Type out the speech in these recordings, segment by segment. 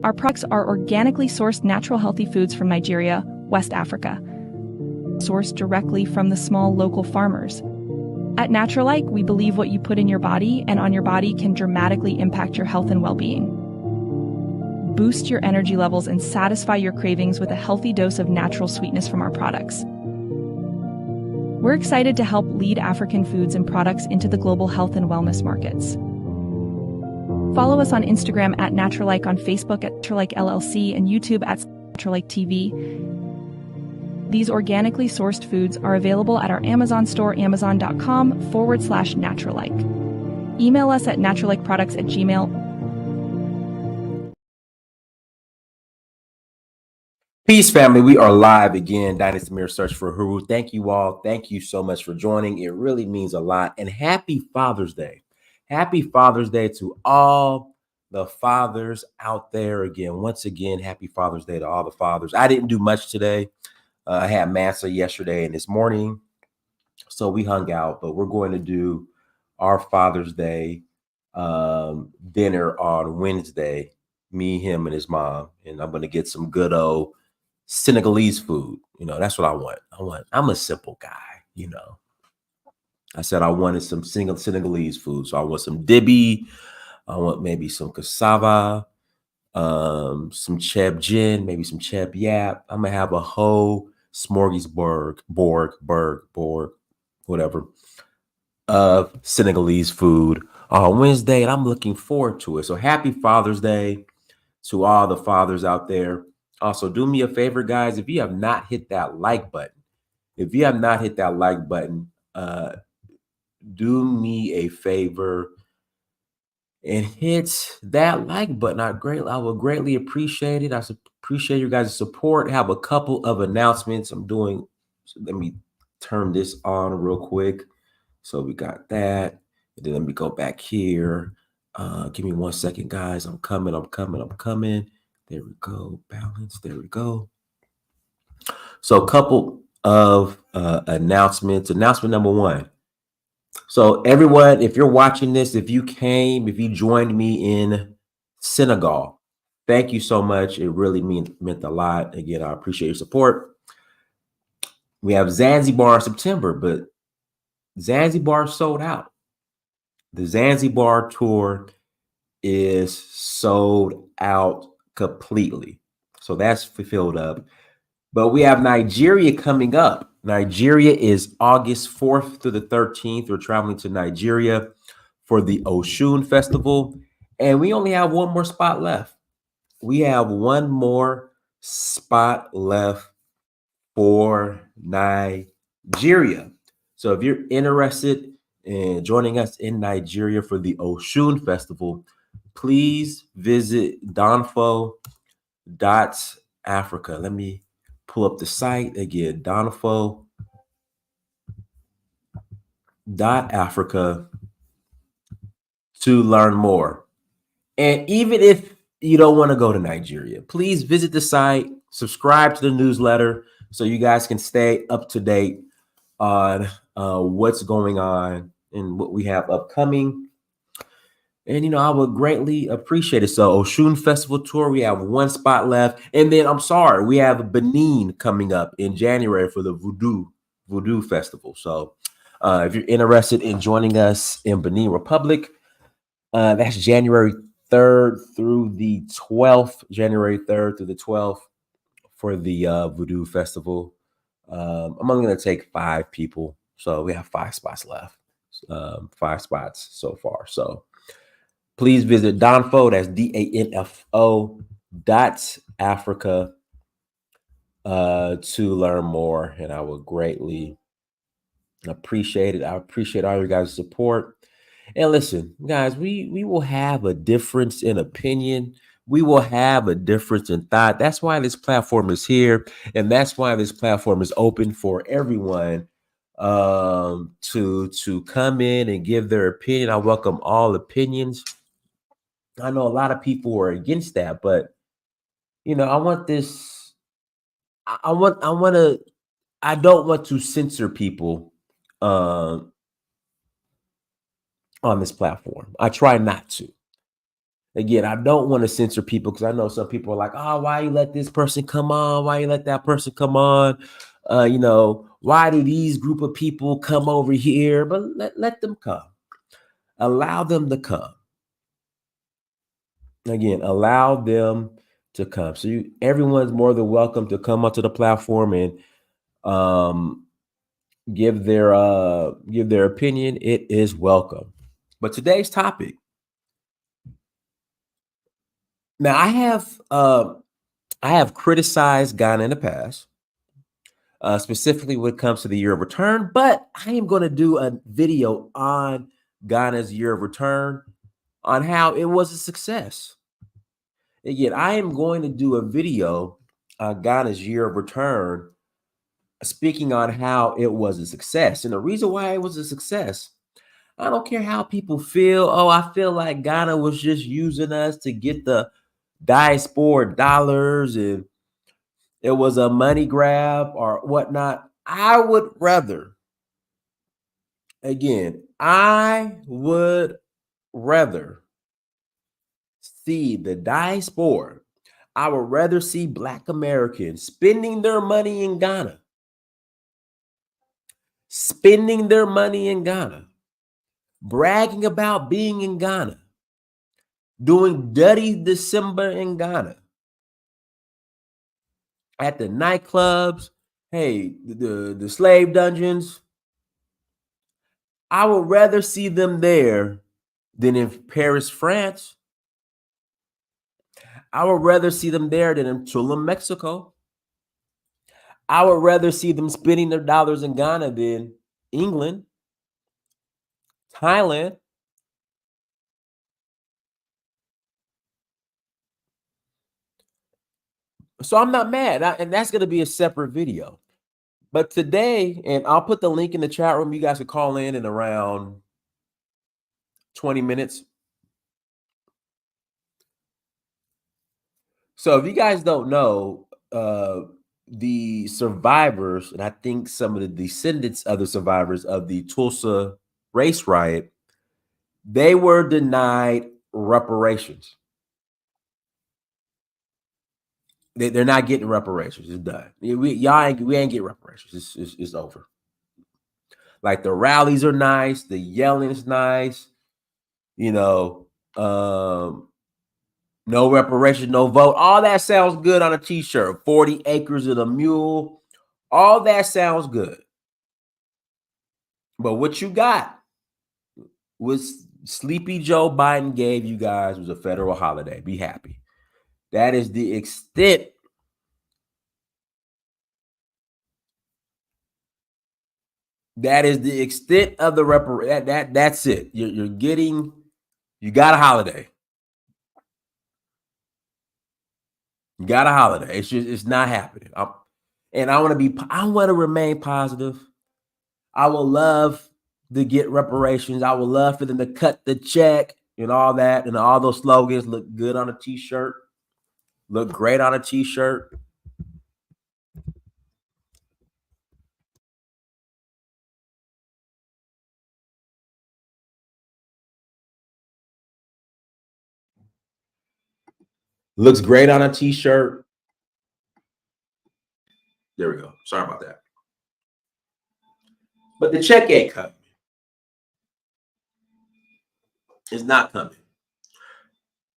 Our products are organically sourced natural healthy foods from Nigeria, West Africa, sourced directly from the small local farmers. At Naturalike, we believe what you put in your body and on your body can dramatically impact your health and well-being. Boost your energy levels and satisfy your cravings with a healthy dose of natural sweetness from our products. We're excited to help lead African foods and products into the global health and wellness markets. Follow us on Instagram at Naturalike, on Facebook at Naturalike LLC, and YouTube at Naturalike TV. These organically sourced foods are available at our Amazon store, amazon.com/Naturalike. Email us at naturalikeproducts@gmail.com. Peace, family. We are live again. Dynasty Mirror Search for Huru. Thank you all. Thank you so much for joining. It really means a lot. And happy Father's Day. Happy Father's Day to all the fathers out there. Again, once again, happy Father's Day to all the fathers. I didn't do much today. I had Massa yesterday and this morning, so we hung out. But we're going to do our Father's Day dinner on Wednesday. Me, him, and his mom. And I'm going to get some good old Senegalese food. You know, that's what I want. I'm a simple guy, you know. I said I wanted some Senegalese food. So I want some dibi. I want maybe some cassava, some cheb gin, maybe some cheb yap. I'm going to have a whole smorgasbord, whatever, of Senegalese food on Wednesday. And I'm looking forward to it. So happy Father's Day to all the fathers out there. Also, do me a favor, guys. If you have not hit that like button, do me a favor and hit that like button. I will greatly appreciate it. I appreciate you guys' support. Have a couple of announcements I'm doing. So let me turn this on real quick. So we got that. And then let me go back here. Give me 1 second, guys. I'm coming. There we go. Balance. There we go. So a couple of announcements. Announcement number one. So everyone, if you're watching this, if you joined me in Senegal, thank you so much. It really meant a lot. Again, I appreciate your support. We have Zanzibar in September, but Zanzibar sold out. The Zanzibar tour is sold out completely. So that's filled up. But we have Nigeria coming up. Nigeria is August 4th through the 13th. We're traveling to Nigeria for the Oshun Festival. And we only have one more spot left. We have one more spot left for Nigeria. So if you're interested in joining us in Nigeria for the Oshun Festival, please visit donfo.africa. Let me pull up the site again, donfo.africa to learn more. And even if you don't want to go to Nigeria, please visit the site, subscribe to the newsletter so you guys can stay up to date on what's going on and what we have upcoming. And, you know, I would greatly appreciate it. So Oshun Festival Tour, we have one spot left. And then, we have Benin coming up in January for the Voodoo Festival. So if you're interested in joining us in Benin Republic, that's January 3rd through the 12th for the Voodoo Festival. I'm only going to take 5 people. So we have 5 spots left, 5 spots so far. So please visit Donfo, that's DANFO.Africa to learn more. And I would greatly appreciate it. I appreciate all your guys' support. And listen, guys, we will have a difference in opinion. We will have a difference in thought. That's why this platform is here. And that's why this platform is open for everyone to come in and give their opinion. I welcome all opinions. I know a lot of people are against that, but you know, I don't want to censor people on this platform. I try not to. Again, I don't want to censor people because I know some people are like, oh, why you let this person come on? Why you let that person come on? Why do these group of people come over here? But let them come. Allow them to come. Again, allow them to come. So everyone's more than welcome to come onto the platform and give their opinion. It is welcome. But today's topic. Now, I have criticized Ghana in the past, specifically when it comes to the year of return, but I am going to do a video on Ghana's year of return, on how it was a success. Again, I am going to do a video on Ghana's year of return, speaking on how it was a success. And the reason why it was a success, I don't care how people feel. Oh, I feel like Ghana was just using us to get the diaspora dollars and it was a money grab or whatnot. I would rather see the diaspora. I would rather see Black Americans spending their money in Ghana, bragging about being in Ghana, doing Dirty December in Ghana, at the nightclubs, hey, the slave dungeons. I would rather see them there than in Paris, France. I would rather see them there than in Tulum, Mexico. I would rather see them spending their dollars in Ghana than England, Thailand. So I'm not mad. And that's going to be a separate video. But today, and I'll put the link in the chat room. You guys can call in around 20 minutes. So if you guys don't know, the survivors, and I think some of the descendants of the survivors of the Tulsa race riot, they were denied reparations. They're not getting reparations. It's done. We ain't get reparations. It's over. Like the rallies are nice, the yelling is nice. No reparation, no vote. All that sounds good on a t-shirt. 40 acres of a mule. All that sounds good. But what you got was Sleepy Joe Biden gave you guys was a federal holiday. Be happy. That is the extent. That is the extent of the that's it. You got a holiday. You got a holiday. It's not happening. I want to remain positive. I would love to get reparations. I would love for them to cut the check and all that, and all those slogans look good on a t-shirt. Look great on a t-shirt. Looks great on a t-shirt. There we go. Sorry about that. But the check ain't coming. It's not coming.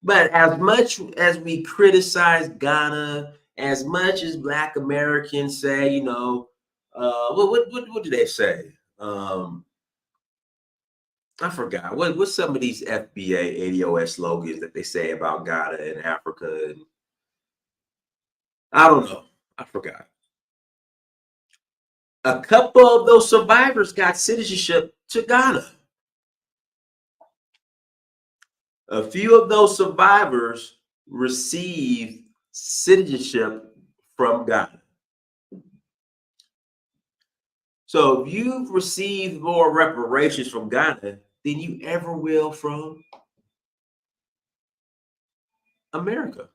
But as much as we criticize Ghana, as much as Black Americans say, what do they say? I forgot. What's some of these FBA ADOS slogans that they say about Ghana and Africa? And I don't know. I forgot. A couple of those survivors got citizenship to Ghana. A few of those survivors received citizenship from Ghana. So if you've received more reparations from Ghana than you ever will from America.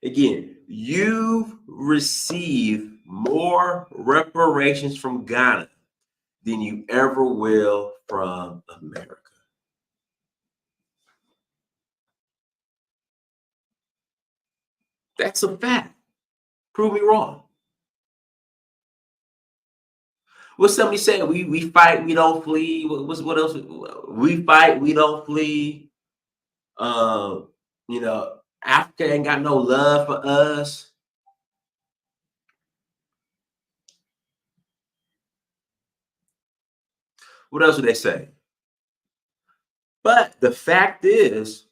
Again, you've received more reparations from Ghana than you ever will from America. That's a fact. Prove me wrong. What somebody said, we fight, we don't flee. What else? We fight, we don't flee. You know, Africa ain't got no love for us. What else would they say? But the fact is,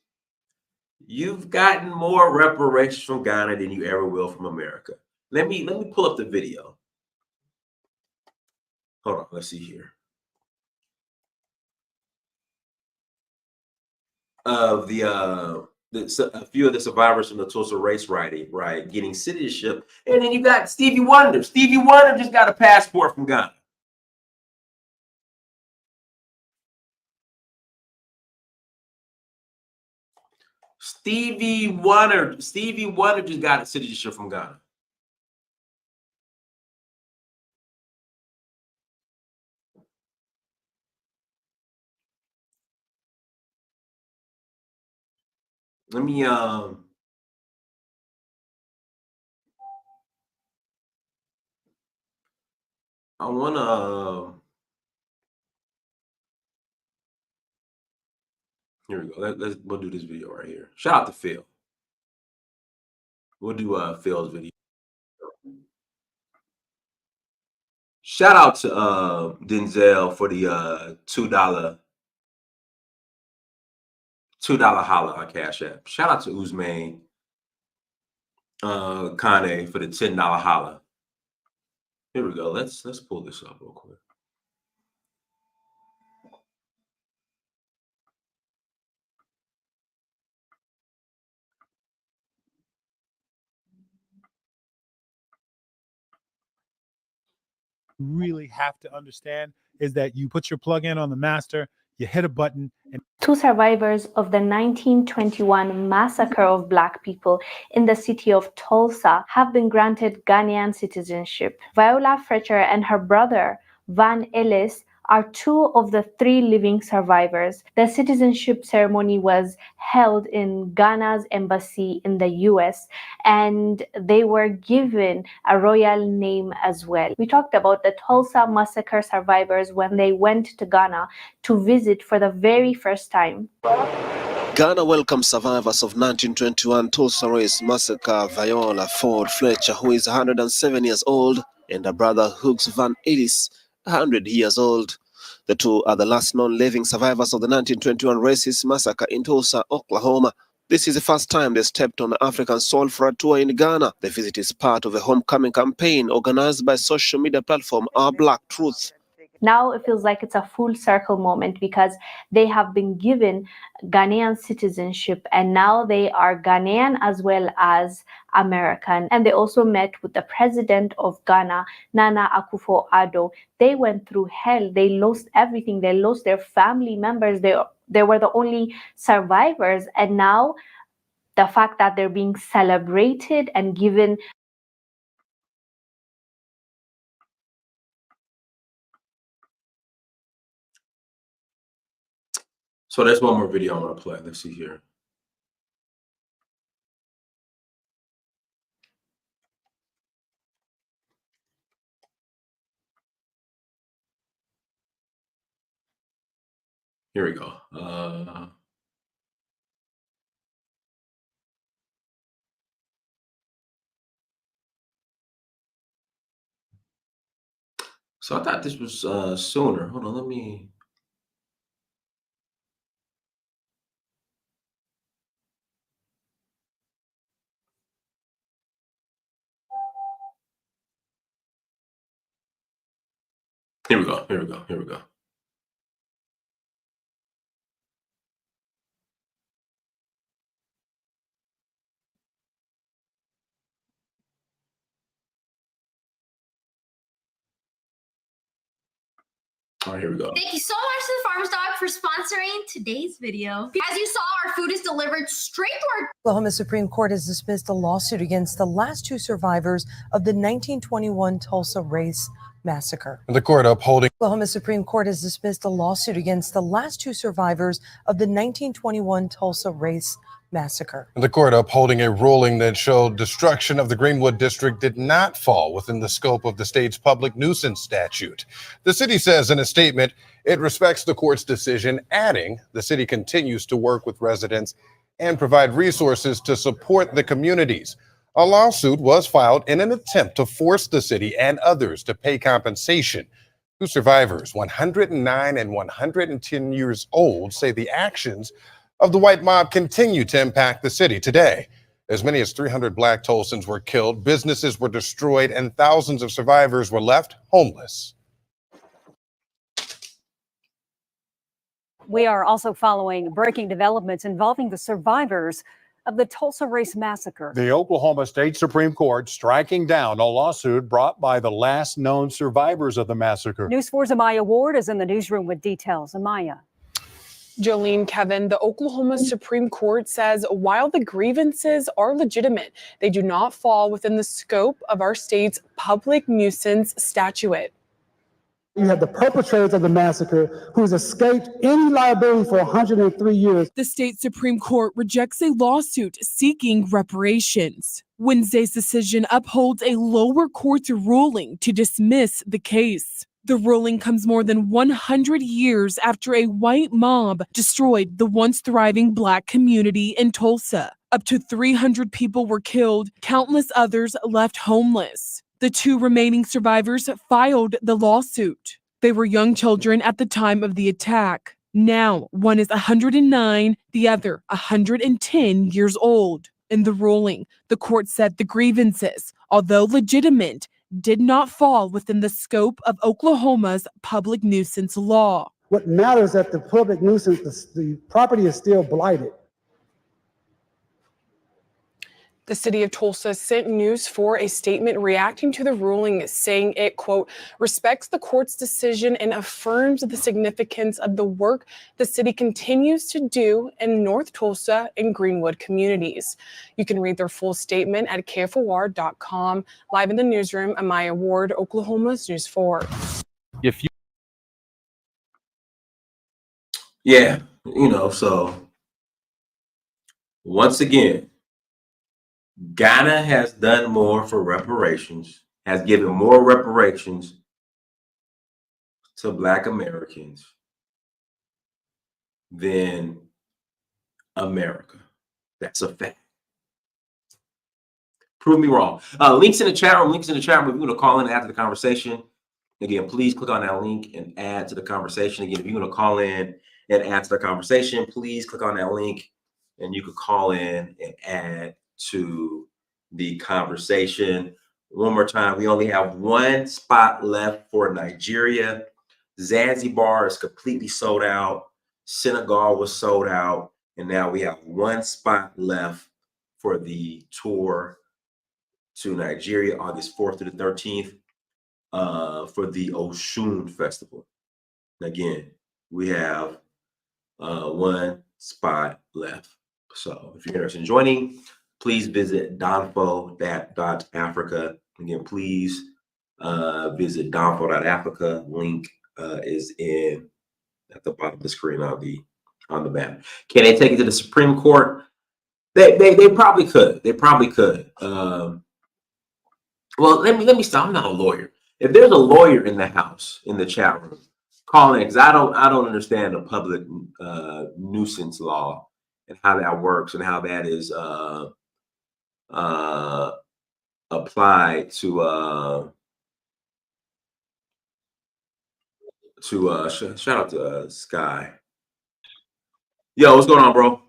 you've gotten more reparations from Ghana than you ever will from America. Let me pull up the video. Hold on, let's see here. Of a few of the survivors from the Tulsa race rioting, right, getting citizenship, and then you got Stevie Wonder. Stevie Wonder just got a passport from Ghana. Stevie Wonder just got a citizenship from Ghana. Let me I wanna here we go. We'll do this video right here. Shout out to Phil. We'll do Phil's video. Shout out to Denzel for the $2 holla on Cash App. Shout out to Uzmain Kane for the $10 holla. Here we go. Let's pull this up real quick. Really have to understand is that you put your plug in on the master, you hit a button, and two survivors of the 1921 massacre of Black people in the city of Tulsa have been granted Ghanaian citizenship. Viola Fletcher and her brother, Van Ellis, are two of the three living survivors. The citizenship ceremony was held in Ghana's embassy in the US, and they were given a royal name as well. We talked about the Tulsa massacre survivors when they went to Ghana to visit for the very first time. Ghana welcomes survivors of 1921 Tulsa race massacre Viola Ford Fletcher, who is 107 years old, and her brother Hughes Van Ellis, 100 years old. The two are the last known living survivors of the 1921 racist massacre in Tulsa, Oklahoma. This is the first time they stepped on African soil for a tour in Ghana. The visit is part of a homecoming campaign organized by social media platform Our Black Truth. Now it feels like it's a full circle moment because they have been given Ghanaian citizenship and now they are Ghanaian as well as American. And they also met with the president of Ghana, Nana Akufo-Addo. They went through hell. They lost everything. They lost their family members. They were the only survivors. And now the fact that they're being celebrated and given. So there's one more video I want to play. Let's see here. Here we go. So I thought this was sooner. Hold on, let me. Here we go. Here we go. Here we go. All right, here we go. Thank you so much to the Farmer's Dog for sponsoring today's video. As you saw, our food is delivered straight to our... Oklahoma Supreme Court has dismissed a lawsuit against the last two survivors of the 1921 Tulsa race massacre. The court upholding. Oklahoma Supreme Court has dismissed a lawsuit against the last two survivors of the 1921 Tulsa race massacre. The court upholding a ruling that showed destruction of the Greenwood district did not fall within the scope of the state's public nuisance statute. The city says in a statement it respects the court's decision, adding the city continues to work with residents and provide resources to support the communities. A lawsuit was filed in an attempt to force the city and others to pay compensation. Two survivors, 109 and 110 years old, say the actions of the white mob continue to impact the city today. As many as 300 Black Tulsans were killed, businesses were destroyed, and thousands of survivors were left homeless. We are also following breaking developments involving the survivors of the Tulsa Race Massacre. The Oklahoma State Supreme Court striking down a lawsuit brought by the last known survivors of the massacre. News 4's Amaya Ward is in the newsroom with details. Amaya. Jolene, Kevin, the Oklahoma Supreme Court says while the grievances are legitimate, they do not fall within the scope of our state's public nuisance statute. You have the perpetrators of the massacre who has escaped any liability for 103 years. The state Supreme Court rejects a lawsuit seeking reparations. Wednesday's decision upholds a lower court's ruling to dismiss the case. The ruling comes more than 100 years after a white mob destroyed the once thriving Black community in Tulsa. Up to 300 people were killed, countless others left homeless. The two remaining survivors filed the lawsuit. They were young children at the time of the attack. Now, one is 109, the other 110 years old. In the ruling, the court said the grievances, although legitimate, did not fall within the scope of Oklahoma's public nuisance law. What matters is that the public nuisance, the property is still blighted. The city of Tulsa sent News 4 a statement reacting to the ruling, saying it, quote, respects the court's decision and affirms the significance of the work the city continues to do in North Tulsa and Greenwood communities. You can read their full statement at kfor.com. Live in the newsroom, Amaya Ward, Oklahoma's News 4. If you Yeah, so once again, Ghana has done more for reparations, has given more reparations to Black Americans than America. That's a fact. Prove me wrong. Links in the chat room. If you want to call in after the conversation, again, please click on that link and add to the conversation. Again, if you want to call in and add to the conversation, please click on that link and you can call in and add to the conversation. One more time, we only have one spot left for Nigeria. Zanzibar is completely sold out. Senegal was sold out. And now we have one spot left for the tour to Nigeria, August 4th to the 13th, for the Oshun Festival. Again, we have one spot left. So if you're interested in joining, please visit donfo.africa. Again, please visit donfo.africa. Link is at the bottom of the screen on the map. Can they take it to the Supreme Court? They probably could. They probably could. Well, let me stop. I'm not a lawyer. If there's a lawyer in the house, in the chat room, call in, because I don't understand the public nuisance law and how that works and how that is applied to shout out to Sky. Yo, what's going on, bro?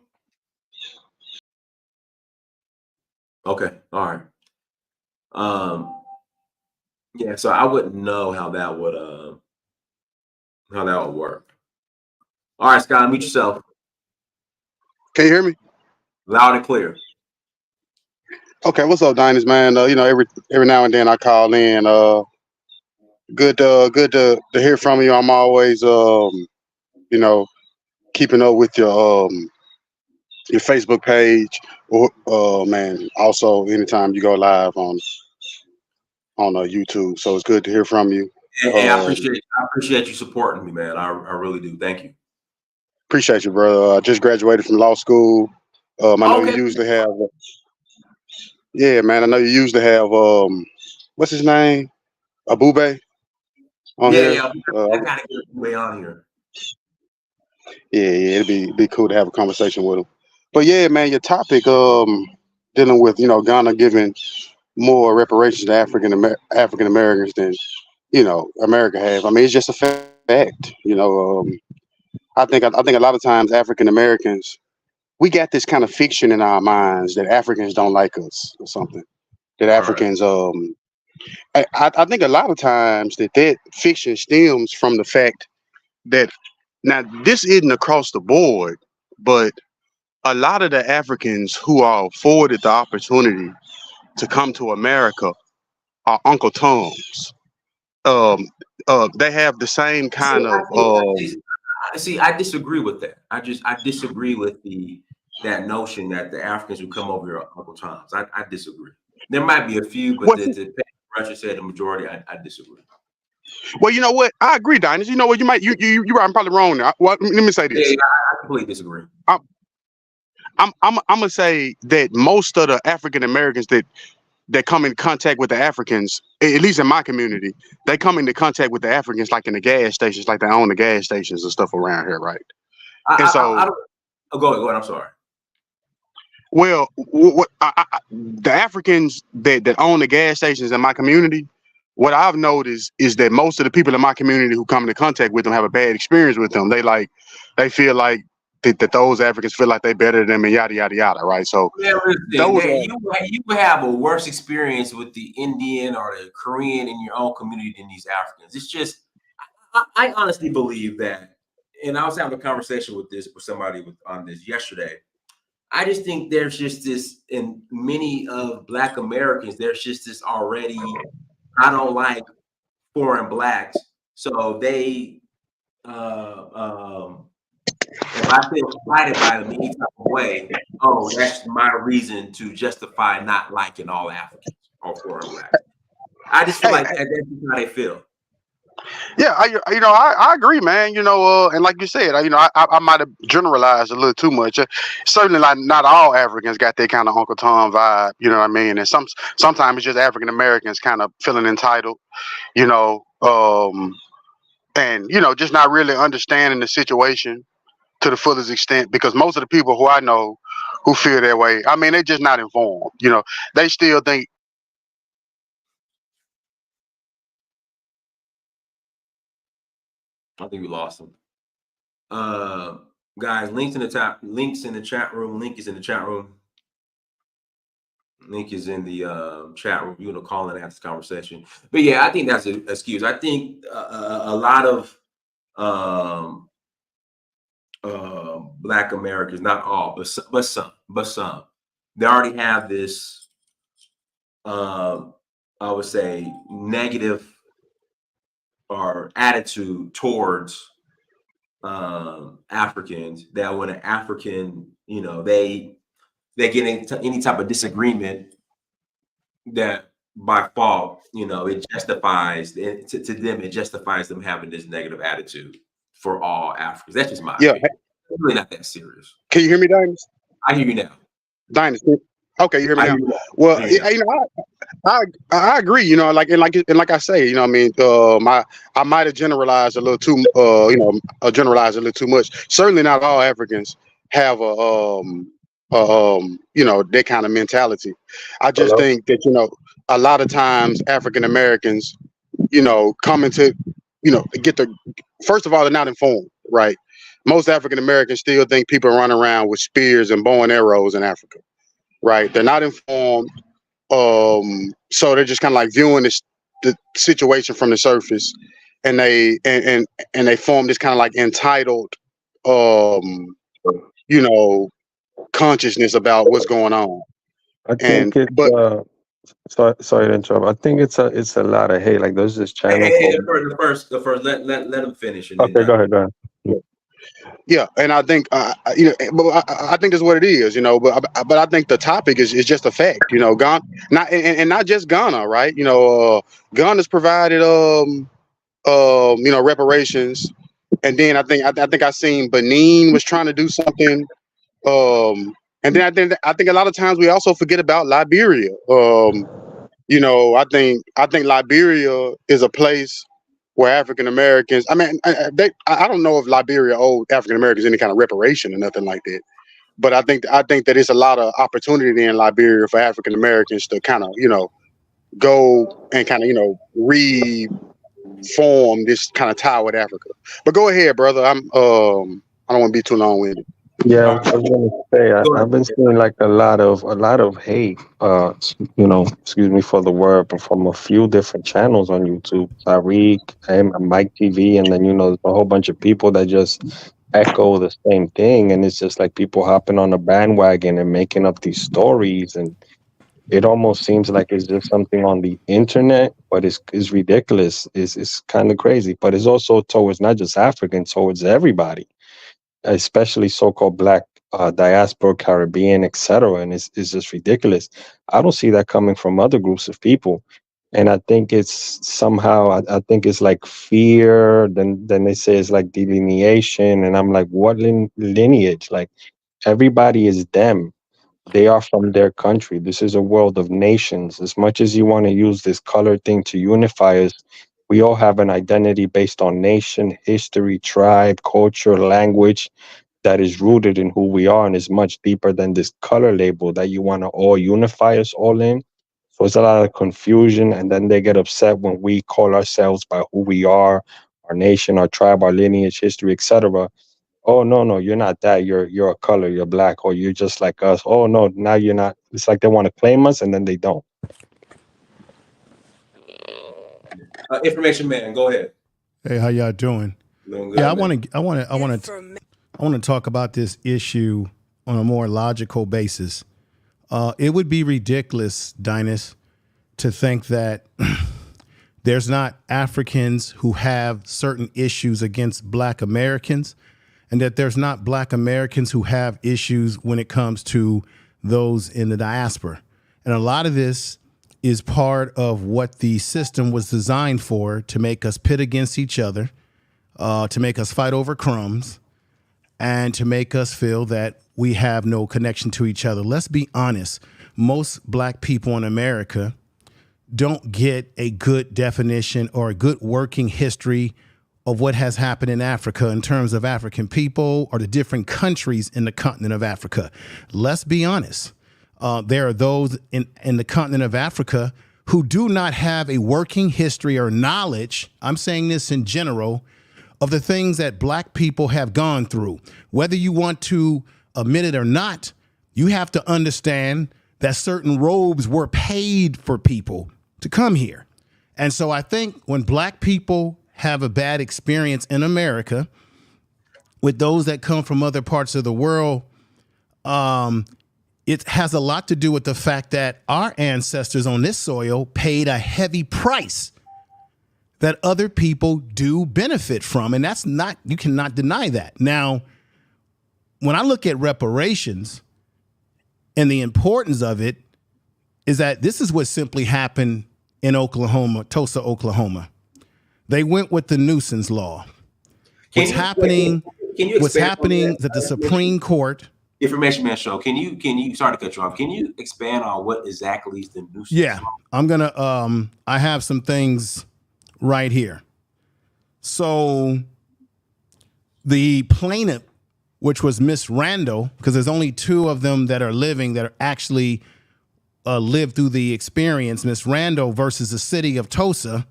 Okay, all right. Yeah, so I wouldn't know how that would work. All right, Sky, mute yourself. Can you hear me? Loud and clear. Okay, what's up, Dynast, man? Every now and then I call in. Good to hear from you. I'm always keeping up with your Facebook page, or man. Also, anytime you go live on YouTube, so it's good to hear from you. Hey, I appreciate you supporting me, man. I really do. Thank you. Appreciate you, brother. I just graduated from law school. I know you usually have. Yeah, man. I know you usually have. What's his name? Abube on here. Yeah. I gotta get Abube on here. Yeah. It'd be cool to have a conversation with him. But yeah, man, your topic, dealing with Ghana giving more reparations to African Americans than America have. I mean, it's just a fact. I think a lot of times African Americans, we got this kind of fiction in our minds that Africans don't like us or something. That Africans, I think a lot of times that fiction stems from the fact that now this isn't across the board, but a lot of the Africans who are afforded the opportunity to come to America are Uncle Toms. They have the same kind of. See, I disagree with that. I disagree with that notion that the Africans who come over here are Uncle Toms. I disagree. There might be a few, but Russia said the majority. I disagree. Well, you know what? I agree, Dynasty. You know what? You're right. I'm probably wrong now. Well, let me say this. Yeah, I completely disagree. I'm gonna say that most of the African Americans that come in contact with the Africans, at least in my community, they come into contact with the Africans like in the gas stations, like they own the gas stations and stuff around here, right? Go ahead. I'm sorry. Well, the Africans that own the gas stations in my community, what I've noticed is that most of the people in my community who come into contact with them have a bad experience with them. They feel like that those Africans feel like they better than them and yada yada yada, right? So you would have a worse experience with the Indian or the Korean in your own community than these Africans. It's just I honestly believe that, and I was having a conversation with somebody on this yesterday. I just think there's just this in many of Black Americans. There's just this already. I don't like foreign Blacks, so they. If I feel slighted by them any type of way, that's my reason to justify not liking all Africans or foreign Blacks. I just feel like that's how they feel. Yeah, I agree, man. And like you said, I might have generalized a little too much. Certainly, like not all Africans got that kind of Uncle Tom vibe. You know what I mean? And sometimes it's just African Americans kind of feeling entitled. And just not really understanding the situation to the fullest extent, because most of the people who I know who feel that way, I mean, they're just not informed. They still think. I think we lost them. Guys, links in the chat room. Link is in the chat room. Link is in the chat room. You want to call and have this conversation. But yeah, I think that's an excuse. I think a lot of Black Americans, not all, but some, they already have this, I would say, negative or attitude towards Africans, that when an African, they get into any type of disagreement, that by fault, it justifies to them. It justifies them having this negative attitude for all Africans. That's just my opinion. It's really not that serious. Can you hear me, Dynasty? I hear you now. Dynasty. Okay, you hear me now? Well, I agree. Like I say, I mean, I might have generalized a little too, generalized a little too much. Certainly, not all Africans have that kind of mentality. I just think that a lot of times African Americans, come into, first of all, they're not informed, right? Most African Americans still think people run around with spears and bow and arrows in Africa, right? They're not informed, so they're just kind of like viewing the situation from the surface, and they form this kind of like entitled, consciousness about what's going on. I think sorry to interrupt. I think it's a lot of hate. Like there's this channel. The first. Let him finish. Okay, go ahead. Yeah, and I think but I think that's what it is, But I think the topic is just a fact, Ghana, not just Ghana, right? Ghana's provided reparations, and then I think I seen Benin was trying to do something, and then I think a lot of times we also forget about Liberia. I think Liberia is a place where African Americans. I mean, I don't know if Liberia owed African Americans any kind of reparation or nothing like that. But I think that it's a lot of opportunity in Liberia for African Americans to kind of go and kind of reform this kind of tie with Africa. But go ahead, brother. I don't want to be too long winded. Yeah, I was gonna say I've been seeing like a lot of hate. Excuse me for the word, but from a few different channels on YouTube, Tariq and Mike TV, and then there's a whole bunch of people that just echo the same thing, and it's just like people hopping on a bandwagon and making up these stories, and it almost seems like it's just something on the internet, but it's ridiculous. It's kind of crazy, but it's also towards not just Africans, towards everybody, especially so-called Black diaspora, Caribbean, etc. And it's just ridiculous. I don't see that coming from other groups of people, and I think it's somehow I think it's like fear. Then they say it's like delineation, and I'm like, what lineage? Like everybody is them. They are from their country. This is a world of nations. As much as you want to use this color thing to unify us, we all have an identity based on nation, history, tribe, culture, language that is rooted in who we are and is much deeper than this color label that you want to all unify us all in. So it's a lot of confusion, and then they get upset when we call ourselves by who we are, our nation, our tribe, our lineage, history, etc. Oh no, you're not that. You're a color. You're Black, or you're just like us. Oh no, now you're not. It's like they want to claim us, and then they don't. Information man, go ahead. Hey, how y'all doing? Doing good, Yeah, man. I want to talk about this issue on a more logical basis. It would be ridiculous, Dynast, to think that there's not Africans who have certain issues against Black Americans, and that there's not Black Americans who have issues when it comes to those in the diaspora. And a lot of this is part of what the system was designed for, to make us pit against each other, to make us fight over crumbs, and to make us feel that we have no connection to each other. Let's be honest. Most Black people in America don't get a good definition or a good working history of what has happened in Africa in terms of African people or the different countries in the continent of Africa. Let's be honest. There are those in the continent of Africa who do not have a working history or knowledge, I'm saying this in general, of the things that Black people have gone through. Whether you want to admit it or not, you have to understand that certain robes were paid for people to come here. And so I think when Black people have a bad experience in America with those that come from other parts of the world, it has a lot to do with the fact that our ancestors on this soil paid a heavy price that other people do benefit from. And that's not, you cannot deny that. Now, when I look at reparations and the importance of it, is that this is what simply happened in Oklahoma, Tulsa, Oklahoma. They went with the nuisance law. What's happening is that the Supreme Court. Information man show. Can you sorry to cut you off? Can you expand on what exactly is the nuisance Yeah, law? I'm gonna I have some things right here. So the plaintiff, which was Miss Randall, because there's only two of them that are living that are actually lived through the experience, Miss Randall versus the city of Tulsa.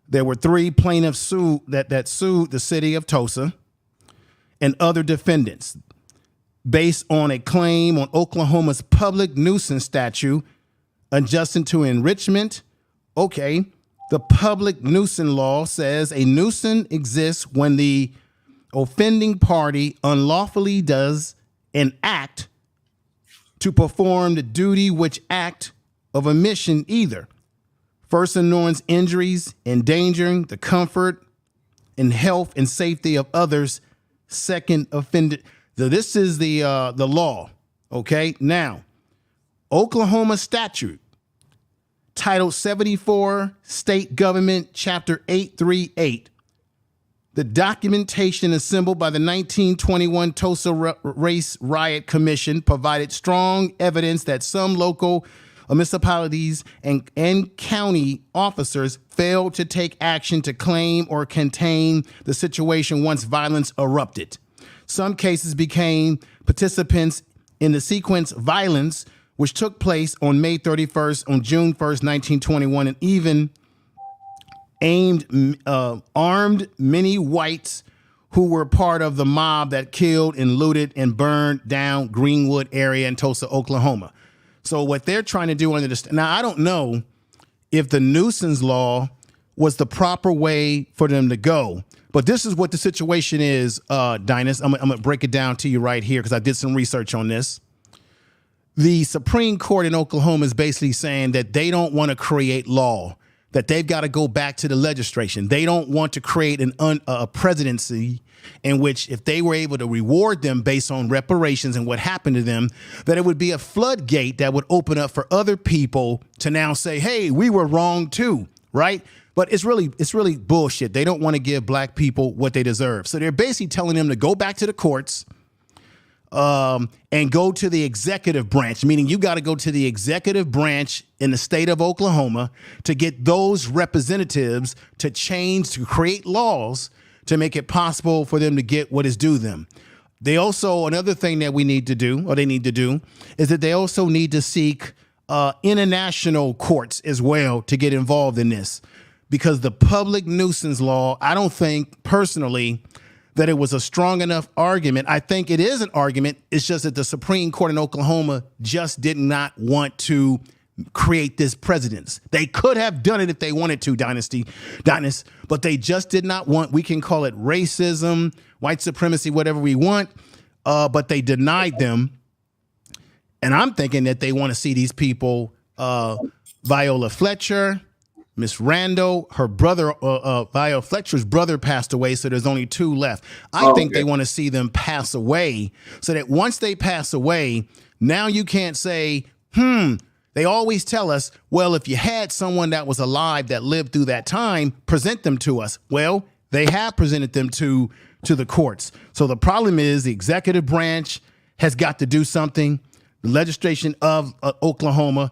There were three plaintiffs sued that sued the city of Tulsa and other defendants based on a claim on Oklahoma's public nuisance statute adjusting to enrichment. Okay, the public nuisance law says a nuisance exists when the offending party unlawfully does an act to perform the duty which act of omission either first annoys injuries, endangering the comfort and health and safety of others, second offended. So this is the law. Okay, now Oklahoma statute, Title 74, State Government, Chapter 838, The documentation assembled by the 1921 Tulsa Race Riot Commission provided strong evidence that some local municipalities and county officers failed to take action to claim or contain the situation once violence erupted. Some cases became participants in the sequence violence, which took place on May 31st, on June 1st, 1921, and even armed many whites who were part of the mob that killed and looted and burned down Greenwood area in Tulsa, Oklahoma. So what they're trying to do under this, now I don't know if the nuisance law was the proper way for them to go, but this is what the situation is, Dynast. I'm gonna break it down to you right here because I did some research on this. The Supreme Court in Oklahoma is basically saying that they don't want to create law, that they've got to go back to the legislation. They don't want to create a presidency in which if they were able to reward them based on reparations and what happened to them, that it would be a floodgate that would open up for other people to now say, hey, we were wrong too, right? But it's really bullshit. They don't want to give black people what they deserve. So they're basically telling them to go back to the courts and go to the executive branch, meaning you got to go to the executive branch in the state of Oklahoma to get those representatives to change, to create laws to make it possible for them to get what is due them. They also, another thing that we need to do, or they need to do, is that they also need to seek international courts as well to get involved in this. Because the public nuisance law, I don't think personally that it was a strong enough argument. I think it is an argument. It's just that the Supreme Court in Oklahoma just did not want to create this precedence. They could have done it if they wanted to, Dynast, but they just did not want, we can call it racism, white supremacy, whatever we want, but they denied them. And I'm thinking that they want to see these people, Viola Fletcher, Miss Randall, her brother, Viola Fletcher's brother passed away, so there's only two left. I think they want to see them pass away so that once they pass away, now you can't say, they always tell us, well, if you had someone that was alive that lived through that time, present them to us. Well, they have presented them to the courts. So the problem is the executive branch has got to do something. The legislation of Oklahoma,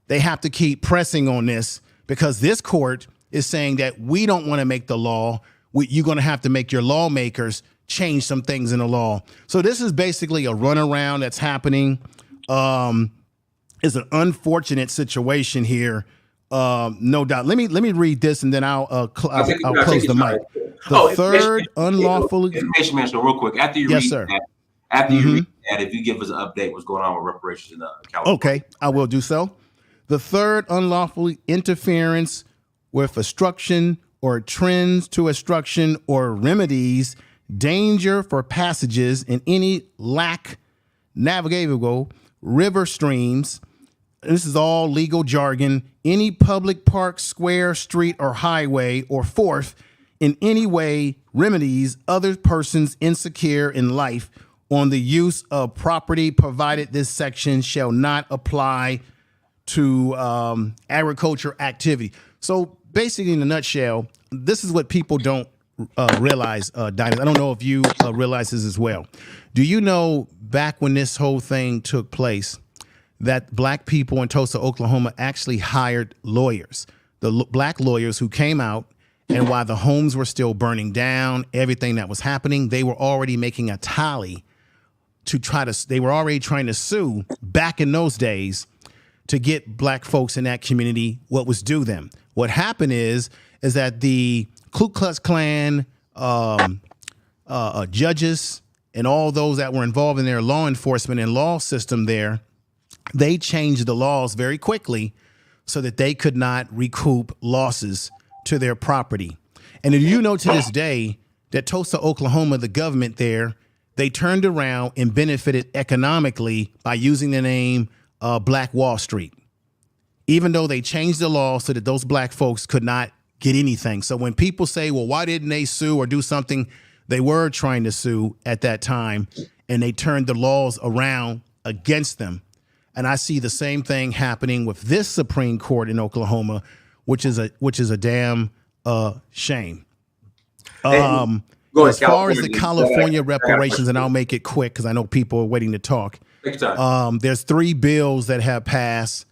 they have to keep pressing on this because this court is saying that we don't want to make the law. You're going to have to make your lawmakers change some things in the law. So this is basically a runaround that's happening. It's an unfortunate situation here, no doubt. Let me read this and then I'll close the mic. The third unlawful information, Minister, real quick. After you read that, if you give us an update, what's going on with reparations in California? Okay, I will do so. The third unlawful interference with obstruction or trends to obstruction or remedies danger for passages in any navigable river streams. This is all legal jargon. Any public park, square, street, or highway, or fourth, in any way remedies other persons insecure in life on the use of property, provided this section shall not apply to agriculture activity. So basically, in a nutshell, this is what people don't realize, Dynast. I don't know if you realize this as well. Do you know back when this whole thing took place, that black people in Tulsa, Oklahoma actually hired lawyers, the black lawyers who came out, and while the homes were still burning down, everything that was happening, they were already making a tally they were already trying to sue back in those days to get black folks in that community what was due them. What happened is that the Ku Klux Klan judges and all those that were involved in their law enforcement and law system there, they changed the laws very quickly so that they could not recoup losses to their property. And do you know to this day that Tulsa, Oklahoma, the government there, they turned around and benefited economically by using the name Black Wall Street, even though they changed the law so that those black folks could not get anything. So when people say, well, why didn't they sue or do something? They were trying to sue at that time, and they turned the laws around against them. And I see the same thing happening with this Supreme Court in Oklahoma, which is a damn shame. Go As ahead, far as the California. California reparations, and I'll make it quick because I know people are waiting to talk. Take your time. There's 3 bills that have passed.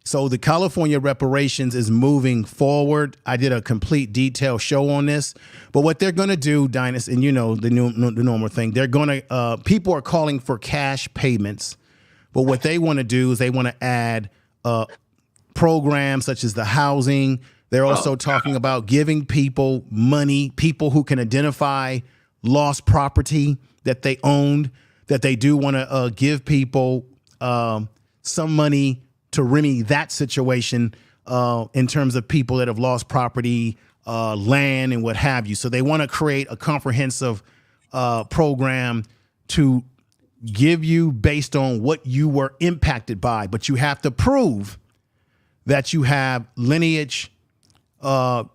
So the California reparations is moving forward. I did a complete detailed show on this. But what they're going to do, Dynas, and you know the normal thing, they're going to people are calling for cash payments. But what they want to do is they want to add programs such as the housing. They're also talking about giving people money, people who can identify lost property that they owned, that they do want to give people some money to remedy that situation in terms of people that have lost property, land, and what have you. So they want to create a comprehensive program to give you based on what you were impacted by. But you have to prove that you have lineage to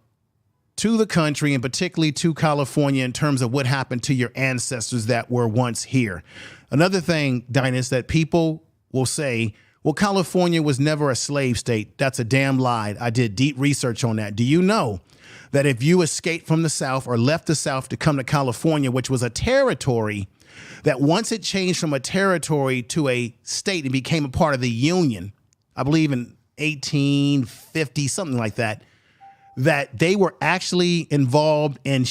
the country, and particularly to California, in terms of what happened to your ancestors that were once here. Another thing, Dynas, that people will say, well, California was never a slave state. That's a damn lie. I did deep research on that. Do you know that if you escaped from the South or left the South to come to California, which was a territory, that once it changed from a territory to a state and became a part of the Union, I believe in 1850, something like that, that they were actually involved in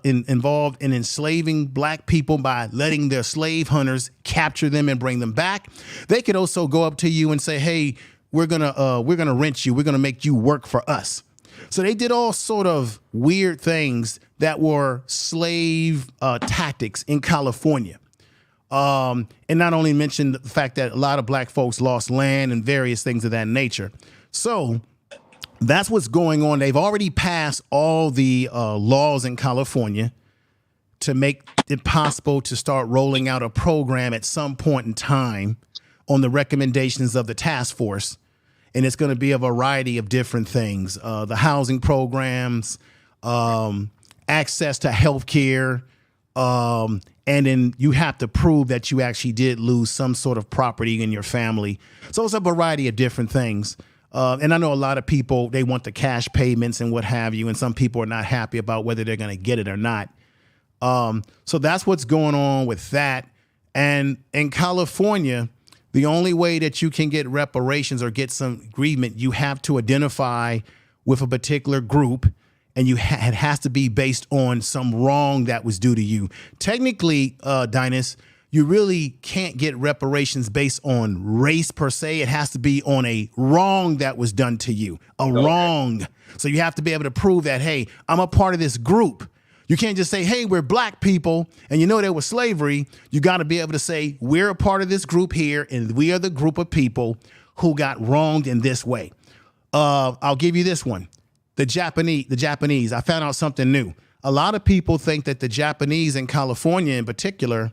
enslaving black people by letting their slave hunters capture them and bring them back. They could also go up to you and say, hey, we're gonna rent you, we're gonna make you work for us. So they did all sort of weird things that were slave tactics in California. And not only mention the fact that a lot of black folks lost land and various things of that nature. So that's what's going on. They've already passed all the laws in California to make it possible to start rolling out a program at some point in time on the recommendations of the task force. And it's going to be a variety of different things. The housing programs, access to health care, and then you have to prove that you actually did lose some sort of property in your family. So it's a variety of different things. And I know a lot of people, they want the cash payments and what have you, and some people are not happy about whether they're going to get it or not. So that's what's going on with that. And in California, the only way that you can get reparations or get some agreement, you have to identify with a particular group, and it has to be based on some wrong that was due to you. Technically, Dynas, you really can't get reparations based on race per se. It has to be on a wrong that was done to you, wrong. So you have to be able to prove that, hey, I'm a part of this group. You can't just say, hey, we're black people, and you know there was slavery. You got to be able to say, we're a part of this group here, and we are the group of people who got wronged in this way. I'll give you this one. The Japanese, I found out something new. A lot of people think that the Japanese in California in particular,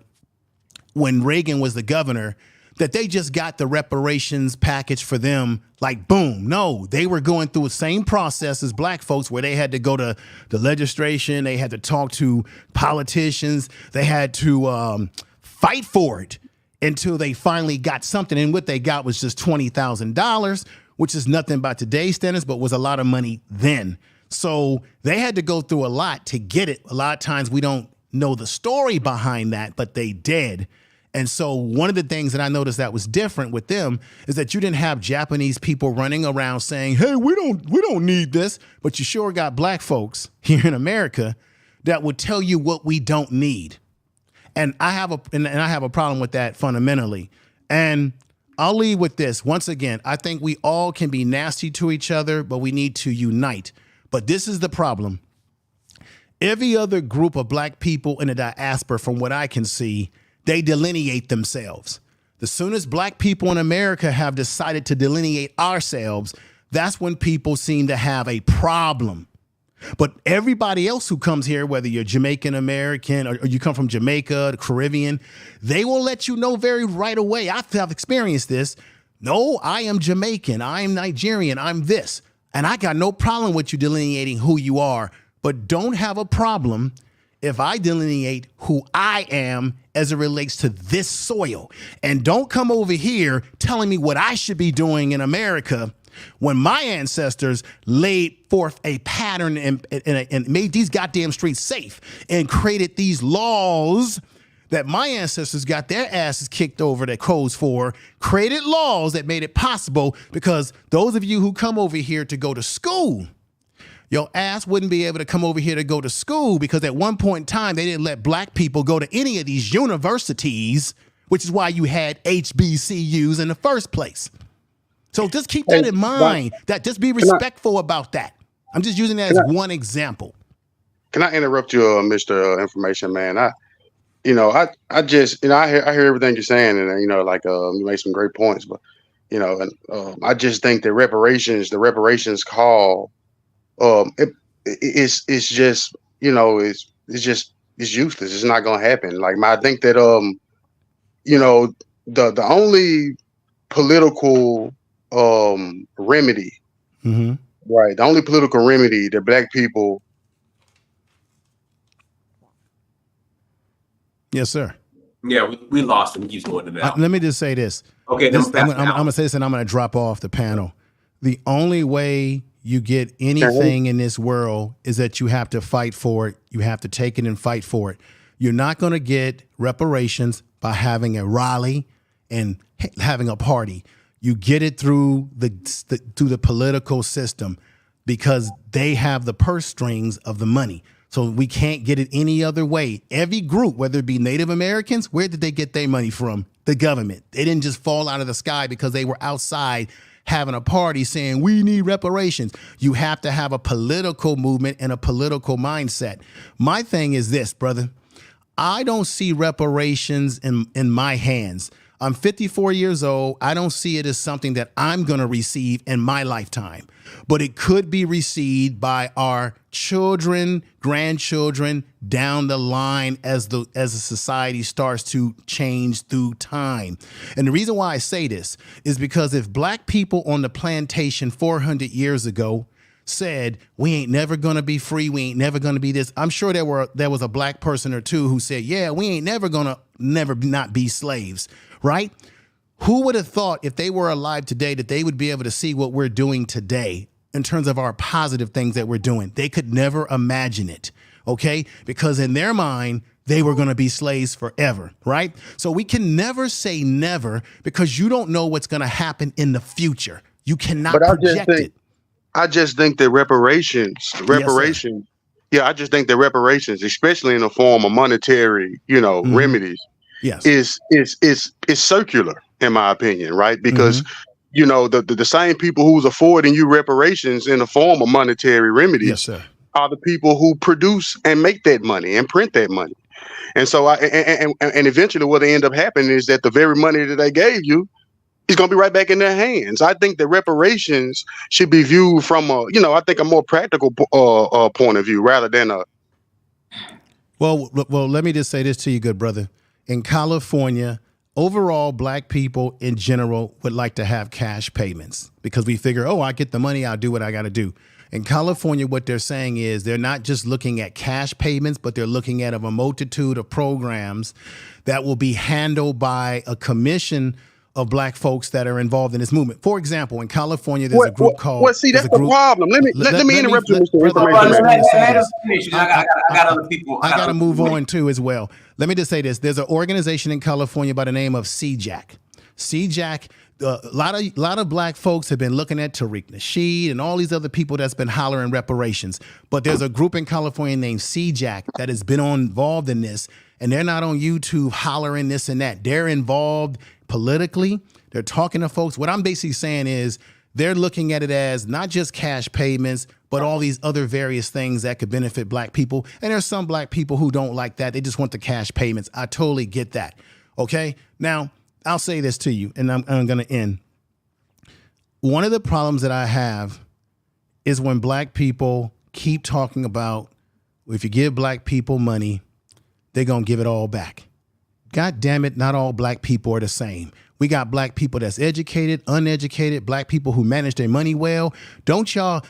when Reagan was the governor, that they just got the reparations package for them like boom. No, they were going through the same process as black folks, where they had to go to the legislation, they had to talk to politicians, they had to fight for it until they finally got something. And what they got was just $20,000, which is nothing by today's standards, but was a lot of money then. So they had to go through a lot to get it. A lot of times we don't know the story behind that, but they did. And so one of the things that I noticed that was different with them is that you didn't have Japanese people running around saying, hey, we don't need this. But you sure got black folks here in America that would tell you what we don't need. And I have a problem with that fundamentally. And I'll leave with this. Once again, I think we all can be nasty to each other, but we need to unite. But this is the problem. Every other group of black people in the diaspora, from what I can see, they delineate themselves. The soon as black people in America have decided to delineate ourselves, that's when people seem to have a problem. But everybody else who comes here, whether you're Jamaican American or you come from Jamaica, the Caribbean, they will let you know very right away. I've experienced this. No, I am Jamaican. I'm Nigerian. I'm this. And I got no problem with you delineating who you are, but don't have a problem if I delineate who I am as it relates to this soil. And don't come over here telling me what I should be doing in America When my ancestors laid forth a pattern and made these goddamn streets safe and created these laws that my ancestors got their asses kicked over their codes for, created laws that made it possible, because those of you who come over here to go to school, your ass wouldn't be able to come over here to go to school, because at one point in time, they didn't let black people go to any of these universities, which is why you had HBCUs in the first place. So just keep that in mind, that just be respectful about that. I'm just using that as one example. Can I interrupt you, Mr. Information Man? I just, I hear everything you're saying, and you make some great points, but I just think that the reparations call, it's just, it's useless. It's not gonna happen. Like, I think that the only political remedy, right? The only political remedy that black people. Yes, sir. Yeah, we lost him. He's going to that. Let me just say this. Okay, I'm gonna say this, and I'm gonna drop off the panel. The only way you get anything in this world is that you have to fight for it. You have to take it and fight for it. You're not gonna get reparations by having a rally and having a party. You get it through the political system, because they have the purse strings of the money. So we can't get it any other way. Every group, whether it be Native Americans, where did they get their money from? The government. They didn't just fall out of the sky because they were outside having a party saying, we need reparations. You have to have a political movement and a political mindset. My thing is this, brother. I don't see reparations in my hands. I'm 54 years old. I don't see it as something that I'm going to receive in my lifetime, but it could be received by our children, grandchildren down the line as the society starts to change through time. And the reason why I say this is because if black people on the plantation 400 years ago said, we ain't never gonna be free, we ain't never gonna be this, I'm sure there was a black person or two who said, yeah, we ain't never gonna not be slaves, right? Who would have thought, if they were alive today, that they would be able to see what we're doing today in terms of our positive things that we're doing? They could never imagine it, okay? Because in their mind, they were going to be slaves forever, right? So we can never say never, because you don't know what's going to happen in the future. You cannot project it. I just think that reparations, I just think that reparations, especially in the form of monetary, remedies, is circular, in my opinion, right? Because the same people who's affording you reparations in the form of monetary remedies are the people who produce and make that money and print that money. And so and eventually what they end up happening is that the very money that they gave you is going to be right back in their hands. I think that reparations should be viewed from I think a more practical point of view rather than a. Well, let me just say this to you, good brother. In California, overall, black people in general would like to have cash payments, because we figure, I get the money, I'll do what I got to do. In California, what they're saying is they're not just looking at cash payments, but they're looking at a multitude of programs that will be handled by a commission of black folks that are involved in this movement. For example, in California, there's a group called. Well, see, that's the problem. Let me interrupt you, Mr. Information. I got other people. I got to move on too as well. Let me just say this. There's an organization in California by the name of CJAC. CJAC, a lot of black folks have been looking at Tariq Nasheed and all these other people that's been hollering reparations. But there's a group in California named CJAC that has been involved in this, and they're not on YouTube hollering this and that. They're involved politically. They're talking to folks. What I'm basically saying is they're looking at it as not just cash payments, but all these other various things that could benefit black people. And there's some black people who don't like that. They just want the cash payments. I totally get that. Okay. Now, I'll say this to you, and I'm going to end. One of the problems that I have is when black people keep talking about, if you give black people money, they're going to give it all back. God damn it, not all black people are the same. We got black people that's educated, uneducated, black people who manage their money well. Don't y'all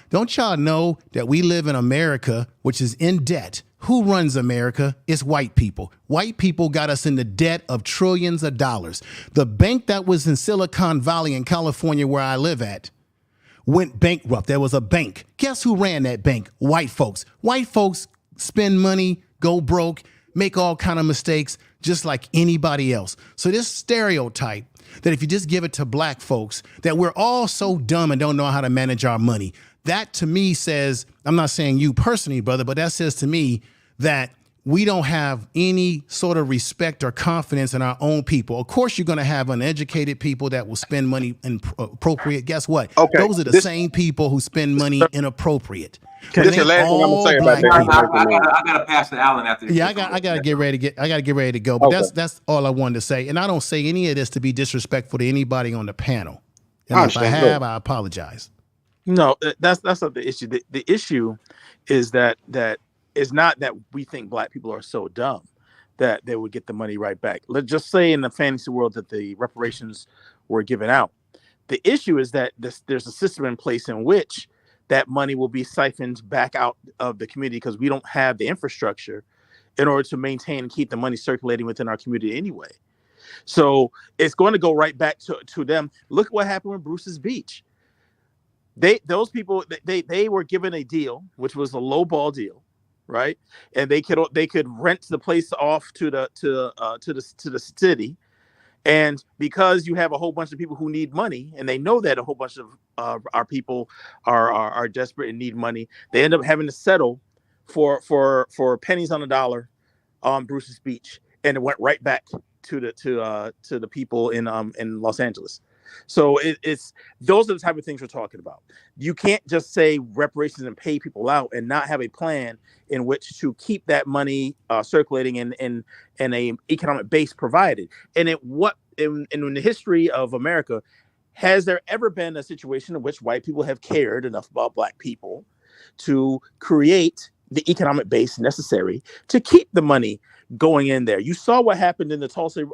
know that we live in America, which is in debt? Who runs America? It's white people. White people got us in the debt of trillions of dollars. The bank that was in Silicon Valley in California, where I live at, went bankrupt. There was a bank. Guess who ran that bank? White folks. White folks spend money, go broke, make all kind of mistakes, just like anybody else. So this stereotype that if you just give it to black folks, that we're all so dumb and don't know how to manage our money, that to me says, I'm not saying you personally, brother, but that says to me that we don't have any sort of respect or confidence in our own people. Of course, you're going to have uneducated people that will spend money inappropriate. Guess what? Okay, Those are the same people who spend money inappropriate. This is the last thing I'm gonna say about that. I gotta pass to Alan after this. Yeah, I gotta get ready to go. But Okay. that's all I wanted to say. And I don't say any of this to be disrespectful to anybody on the panel. I And if I understand. have, I apologize. No, that's not the issue. The issue is that it's not that we think black people are so dumb that they would get the money right back. Let's just say in the fantasy world that the reparations were given out. The issue is that there's a system in place in which that money will be siphoned back out of the community because we don't have the infrastructure in order to maintain and keep the money circulating within our community anyway. So it's going to go right back to them. Look at what happened with Bruce's Beach. Those people were given a deal, which was a low ball deal, right? And they could rent the place off to the city. And because you have a whole bunch of people who need money, and they know that a whole bunch of our people are desperate and need money, they end up having to settle for pennies on a dollar on Bruce's Beach, and it went right back to the people in Los Angeles. So it's those are the type of things we're talking about. You can't just say reparations and pay people out and not have a plan in which to keep that money circulating and a economic base provided. And in the history of America, has there ever been a situation in which white people have cared enough about black people to create the economic base necessary to keep the money going in there? You saw what happened in the Tulsa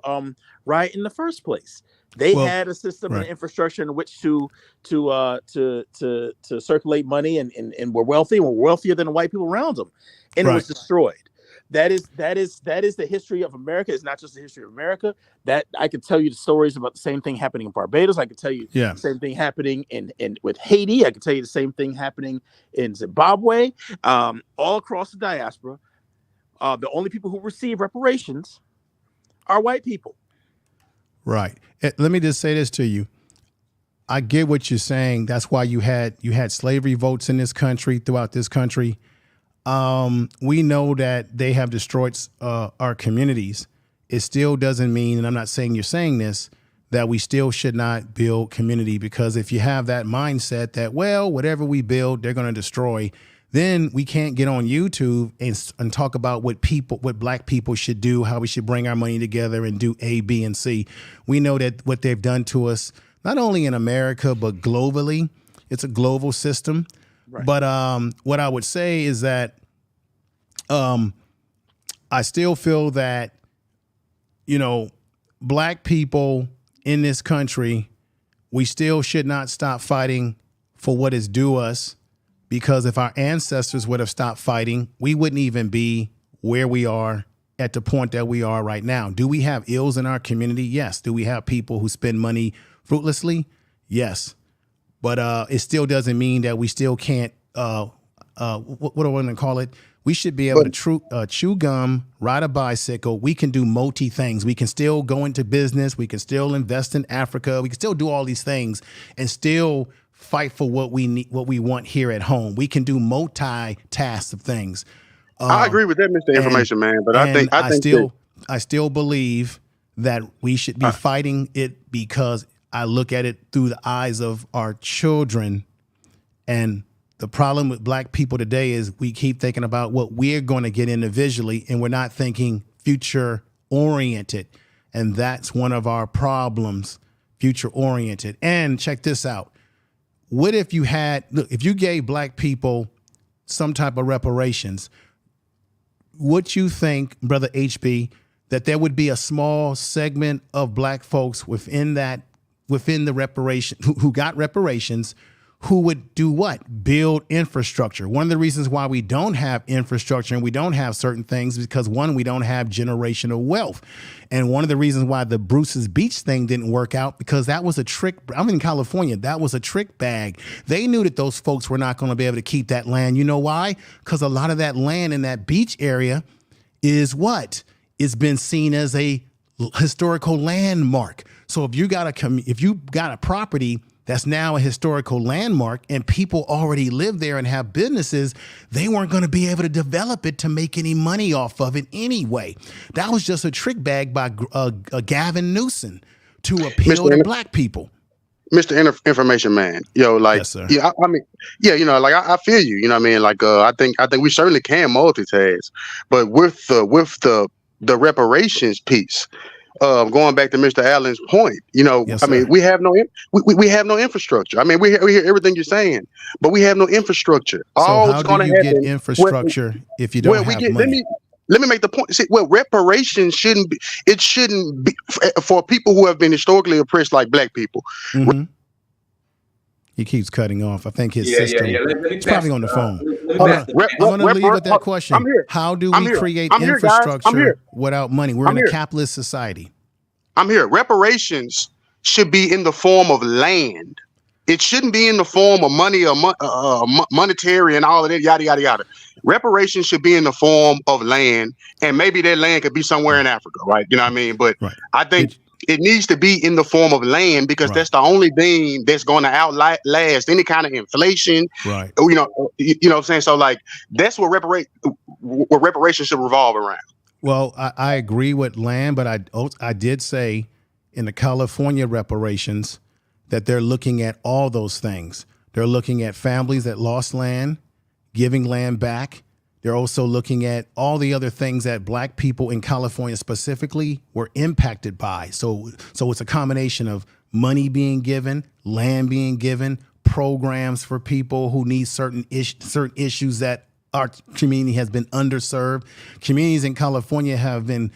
riot in the first place. They had a system and infrastructure in which to circulate money and were wealthy and were wealthier than the white people around them, and it was destroyed. That is the history of America. It's not just the history of America. That I could tell you the stories about the same thing happening in Barbados. I could tell you the same thing happening in with Haiti. I could tell you the same thing happening in Zimbabwe, all across the diaspora. The only people who receive reparations are white people. Right. Let me just say this to you. I get what you're saying. That's why you had slavery votes in this country, throughout this country. We know that they have destroyed our communities. It still doesn't mean, and I'm not saying you're saying this, that we still should not build community, because if you have that mindset that, well, whatever we build, they're going to destroy, then we can't get on YouTube and talk about what black people should do, how we should bring our money together and do A, B, and C. We know that what they've done to us, not only in America, but globally, it's a global system. Right. But what I would say is that I still feel that, black people in this country, we still should not stop fighting for what is due us. Because if our ancestors would have stopped fighting, we wouldn't even be where we are at the point that we are right now. Do we have ills in our community? Yes. Do we have people who spend money fruitlessly? Yes. But it still doesn't mean that we still can't, what do I want to call it? We should be able to chew gum, ride a bicycle. We can do multi things. We can still go into business. We can still invest in Africa. We can still do all these things and still fight for what we need, what we want here at home. We can do multi-tasks of things. I agree with that, Mr. Information Man, but I still believe that we should be fighting it, because I look at it through the eyes of our children. And the problem with black people today is we keep thinking about what we're going to get individually, and we're not thinking future oriented. And that's one of our problems, future oriented. And check this out. What if if you gave black people some type of reparations, would you think, Brother HB, that there would be a small segment of black folks within the reparation, who got reparations, who would do what? Build infrastructure. One of the reasons why we don't have infrastructure and we don't have certain things is because, one, we don't have generational wealth. And one of the reasons why the Bruce's Beach thing didn't work out, because that was a trick. I'm in California. That was a trick bag. They knew that those folks were not going to be able to keep that land. You know why? Because a lot of that land in that beach area is what? It's been seen as a historical landmark. So if you got a property that's now a historical landmark and people already live there and have businesses, they weren't going to be able to develop it to make any money off of it anyway. That was just a trick bag by Gavin Newsom to appeal to black people. Mr. Information Man, like, yes, sir. Yeah, I mean, yeah, like I feel you, you know what I mean? Like, I think we certainly can multitask, but with the reparations piece, going back to Mr. Allen's point, yes, I mean, we have no infrastructure. I mean, we hear everything you're saying, but we have no infrastructure. So All how do you get infrastructure if you don't have money? Let me make the point. See, well, reparations shouldn't be for people who have been historically oppressed, like black people. Mm-hmm. He keeps cutting off. I think his system. He's probably on the phone. I'm going to leave with that question. How do we create infrastructure without money? We're in a capitalist society. I'm here. Reparations should be in the form of land. It shouldn't be in the form of money or monetary and all of that, yada, yada, yada. Reparations should be in the form of land, and maybe that land could be somewhere in Africa, right? You know what I mean? But I think it needs to be in the form of land, because that's the only thing that's going to outlast any kind of inflation. Right. You know what I'm saying? So, like, that's what reparations should revolve around. Well, I agree with land, but I did say in the California reparations that they're looking at all those things. They're looking at families that lost land, giving land back. They're also looking at all the other things that black people in California specifically were impacted by. So it's a combination of money being given, land being given, programs for people who need certain issues that our community has been underserved. Communities in California have been,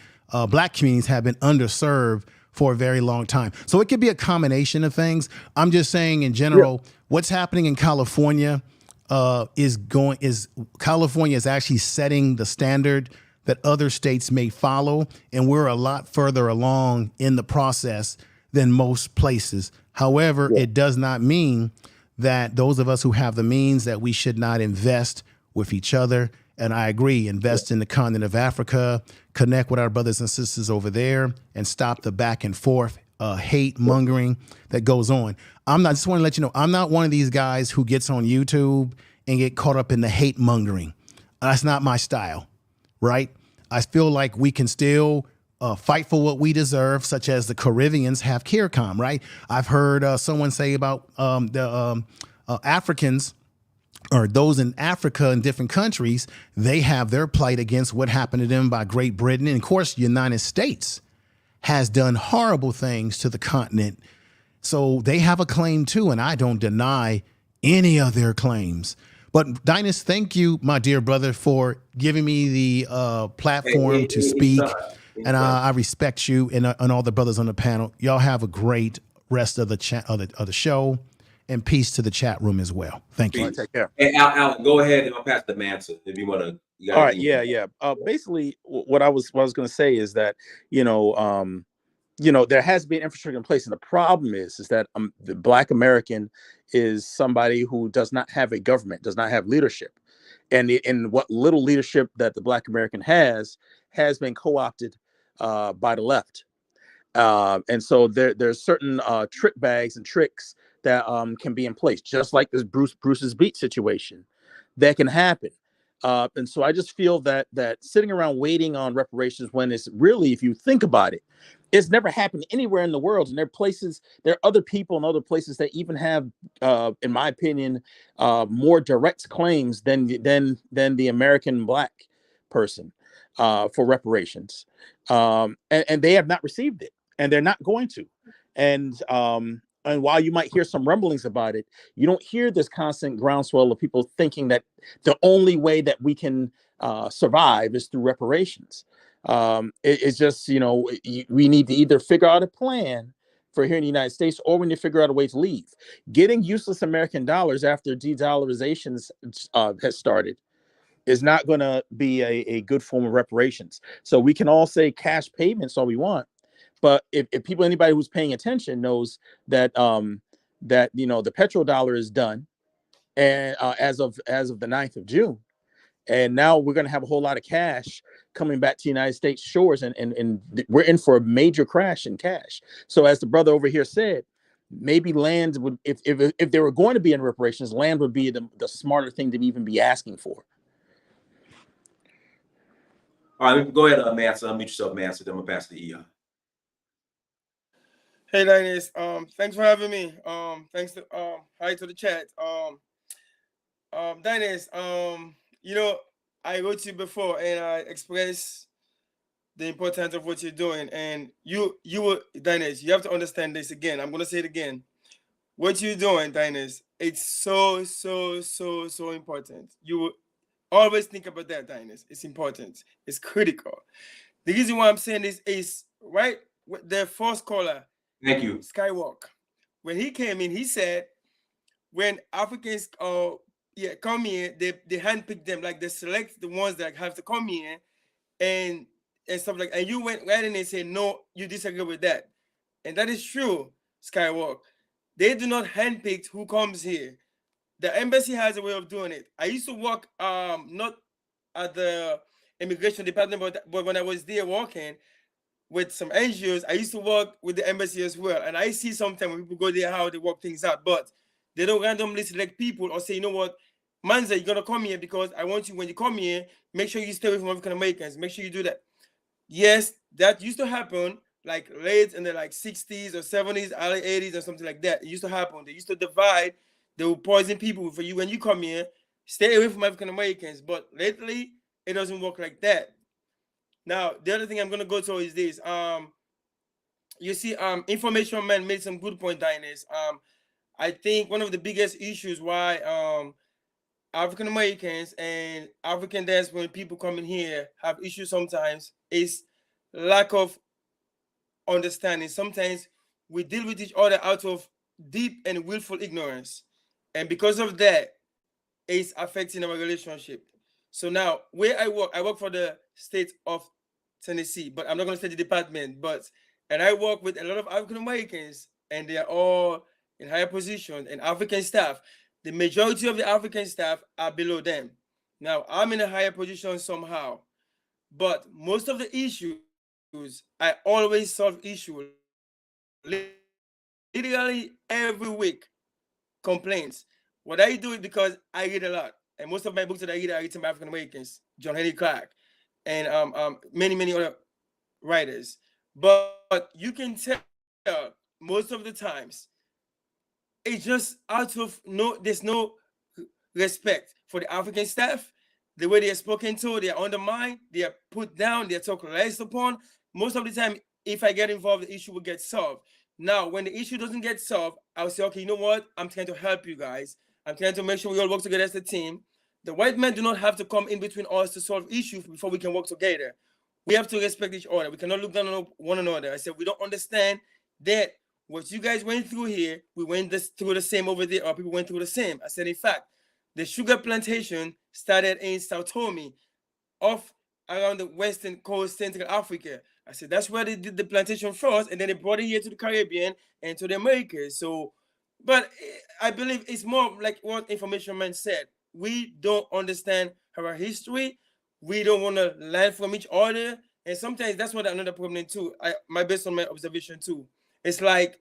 black communities have been underserved for a very long time. So it could be a combination of things. I'm just saying in general, what's happening in California California is actually setting the standard that other states may follow, and we're a lot further along in the process than most places. However, it does not mean that those of us who have the means that we should not invest with each other. And I agree, invest in the continent of Africa, connect with our brothers and sisters over there, and stop the back and forth hate mongering that goes on. Just want to let you know, I'm not one of these guys who gets on YouTube and get caught up in the hate mongering. That's not my style, right? I feel like we can still fight for what we deserve, such as the Caribbeans have CARICOM, right? I've heard someone say about the Africans, or those in Africa in different countries, they have their plight against what happened to them by Great Britain. And of course, the United States has done horrible things to the continent. So they have a claim too, and I don't deny any of their claims. But Dynast, thank you, my dear brother, for giving me the platform to speak. And I respect you and all the brothers on the panel. Y'all have a great rest of the show, and peace to the chat room as well. Thank you. Take care. Hey, Al, go ahead and I'll pass the mantle if you want to. All right. Yeah. Basically, what I was going to say is that, there has been infrastructure in place, and the problem is that the Black American is somebody who does not have a government, does not have leadership, and what little leadership that the Black American has been co-opted by the left, and so there's certain trick bags and tricks that can be in place, just like this Bruce's Beach situation, that can happen. And so I just feel that sitting around waiting on reparations, when it's really, if you think about it, it's never happened anywhere in the world. And there are other people in other places that even have, in my opinion, more direct claims than the American Black person for reparations. And they have not received it, and they're not going to. And while you might hear some rumblings about it, you don't hear this constant groundswell of people thinking that the only way that we can survive is through reparations. It's just, we need to either figure out a plan for here in the United States, or when they figure out a way to leave. Getting useless American dollars after de-dollarizations has started is not going to be a good form of reparations. So we can all say cash payments all we want, but if anybody who's paying attention knows that that the petrodollar is done, and as of the 9th of June. And now we're going to have a whole lot of cash coming back to the United States shores, and we're in for a major crash in cash. So as the brother over here said, maybe land would, if they were going to be in reparations, land would be the smarter thing to even be asking for. All right, go ahead, Mansa. Unmute yourself, Mansa. Then we'll pass to Eon. Hey, Linus. Thanks for having me. Thanks to hi to the chat. Dennis, I wrote to you before and I expressed the importance of what you're doing. And you were, Dennis, you have to understand this again. I'm gonna say it again. What you're doing, Dennis, it's so important. You always think about that, Dennis. It's important. It's critical. The reason why I'm saying this is right. The first caller, thank you, Skywalk, when he came in, he said when Africans come here, they handpick them, like they select the ones that have to come here and stuff like. And you went right in and said no, you disagree with that, and that is true, Skywalk. They do not handpick who comes here. The embassy has a way of doing it. I used to work not at the immigration department, but when I was there working with some NGOs, I used to work with the embassy as well. And I see sometimes when people go there how they work things out, but they don't randomly select people or say, you know what, Manza, you're gonna come here because I want you, when you come here, make sure you stay away from African Americans. Make sure you do that. Yes, that used to happen like late in the 60s or 70s, early 80s or something like that. It used to happen. They used to divide. They will poison people for you when you come here. Stay away from African Americans. But lately, it doesn't work like that. Now, the other thing I'm gonna go to is this. You see, Information Man made some good point, Diners. I think one of the biggest issues why African Americans and African diaspora people coming here have issues sometimes is lack of understanding. Sometimes we deal with each other out of deep and willful ignorance, and because of that, it's affecting our relationship. So now, where I work for the state of Tennessee, but I'm not going to say the department. And I work with a lot of African Americans, and they are all in higher positions and African staff. The majority of the African staff are below them. Now, I'm in a higher position somehow, but most of the issues, I always solve issues. Literally every week, complaints. What I do is because I read a lot, and most of my books that I read from African Americans, John Henry Clark, and many other writers. But you can tell most of the times it's just out of there's no respect for the African staff. The way they are spoken to, they are undermined, they are put down, they are talked less upon. Most of the time, if I get involved, the issue will get solved. Now, when the issue doesn't get solved, I'll say, okay, you know what? I'm trying to help you guys. I'm trying to make sure we all work together as a team. The white men do not have to come in between us to solve issues before we can work together. We have to respect each other. We cannot look down on one another. I said, we don't understand that what you guys went through here, we went through the same over there, or people went through the same. I said, in fact, the sugar plantation started in Sao Tome, off around the western coast, Central Africa. I said, that's where they did the plantation first, and then they brought it here to the Caribbean and to the Americas. So, but I believe it's more like what Information Man said. We don't understand our history. We don't want to learn from each other. And sometimes that's what another problem too. Based on my observation too. It's like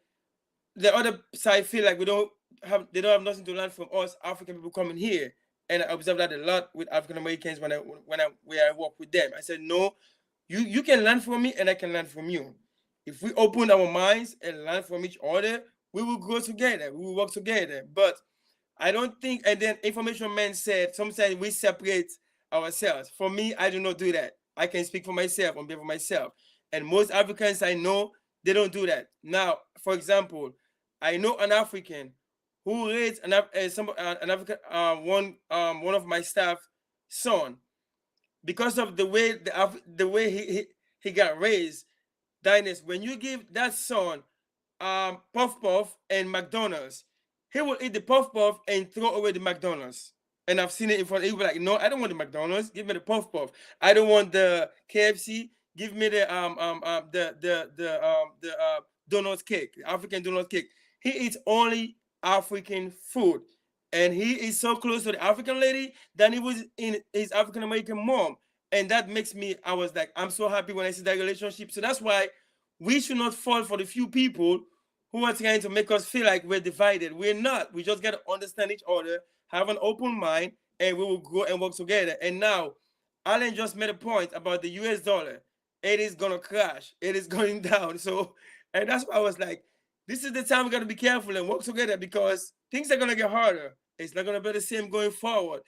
the other side feel like they don't have nothing to learn from us African people coming here. And I observe that a lot with African Americans when I work with them. I said, no, you can learn from me and I can learn from you. If we open our minds and learn from each other, we will grow together. We will work together. But I don't think, and then Information Man said, sometimes we separate ourselves. For me, I do not do that. I can speak for myself, on behalf of myself. And most Africans I know, they don't do that. Now, for example, I know an African who raised an African, one of my staff son, because of the way he got raised. Diners, when you give that son puff puff and McDonald's. He will eat the puff puff and throw away the McDonald's. And I've seen it in front. He'll be like, "No, I don't want the McDonald's. Give me the puff puff. I don't want the KFC. Give me the donuts cake, African donuts cake." He eats only African food, and he is so close to the African lady than he was in his African American mom, and that makes me. I was like, I'm so happy when I see that relationship. So that's why we should not fall for the few people who are trying to make us feel like we're divided. We're not. We just got to understand each other, have an open mind, and we will go and work together. And now, Alan just made a point about the US dollar. It is going to crash. It is going down. So, and that's why I was like, this is the time we got to be careful and work together, because things are going to get harder. It's not going to be the same going forward.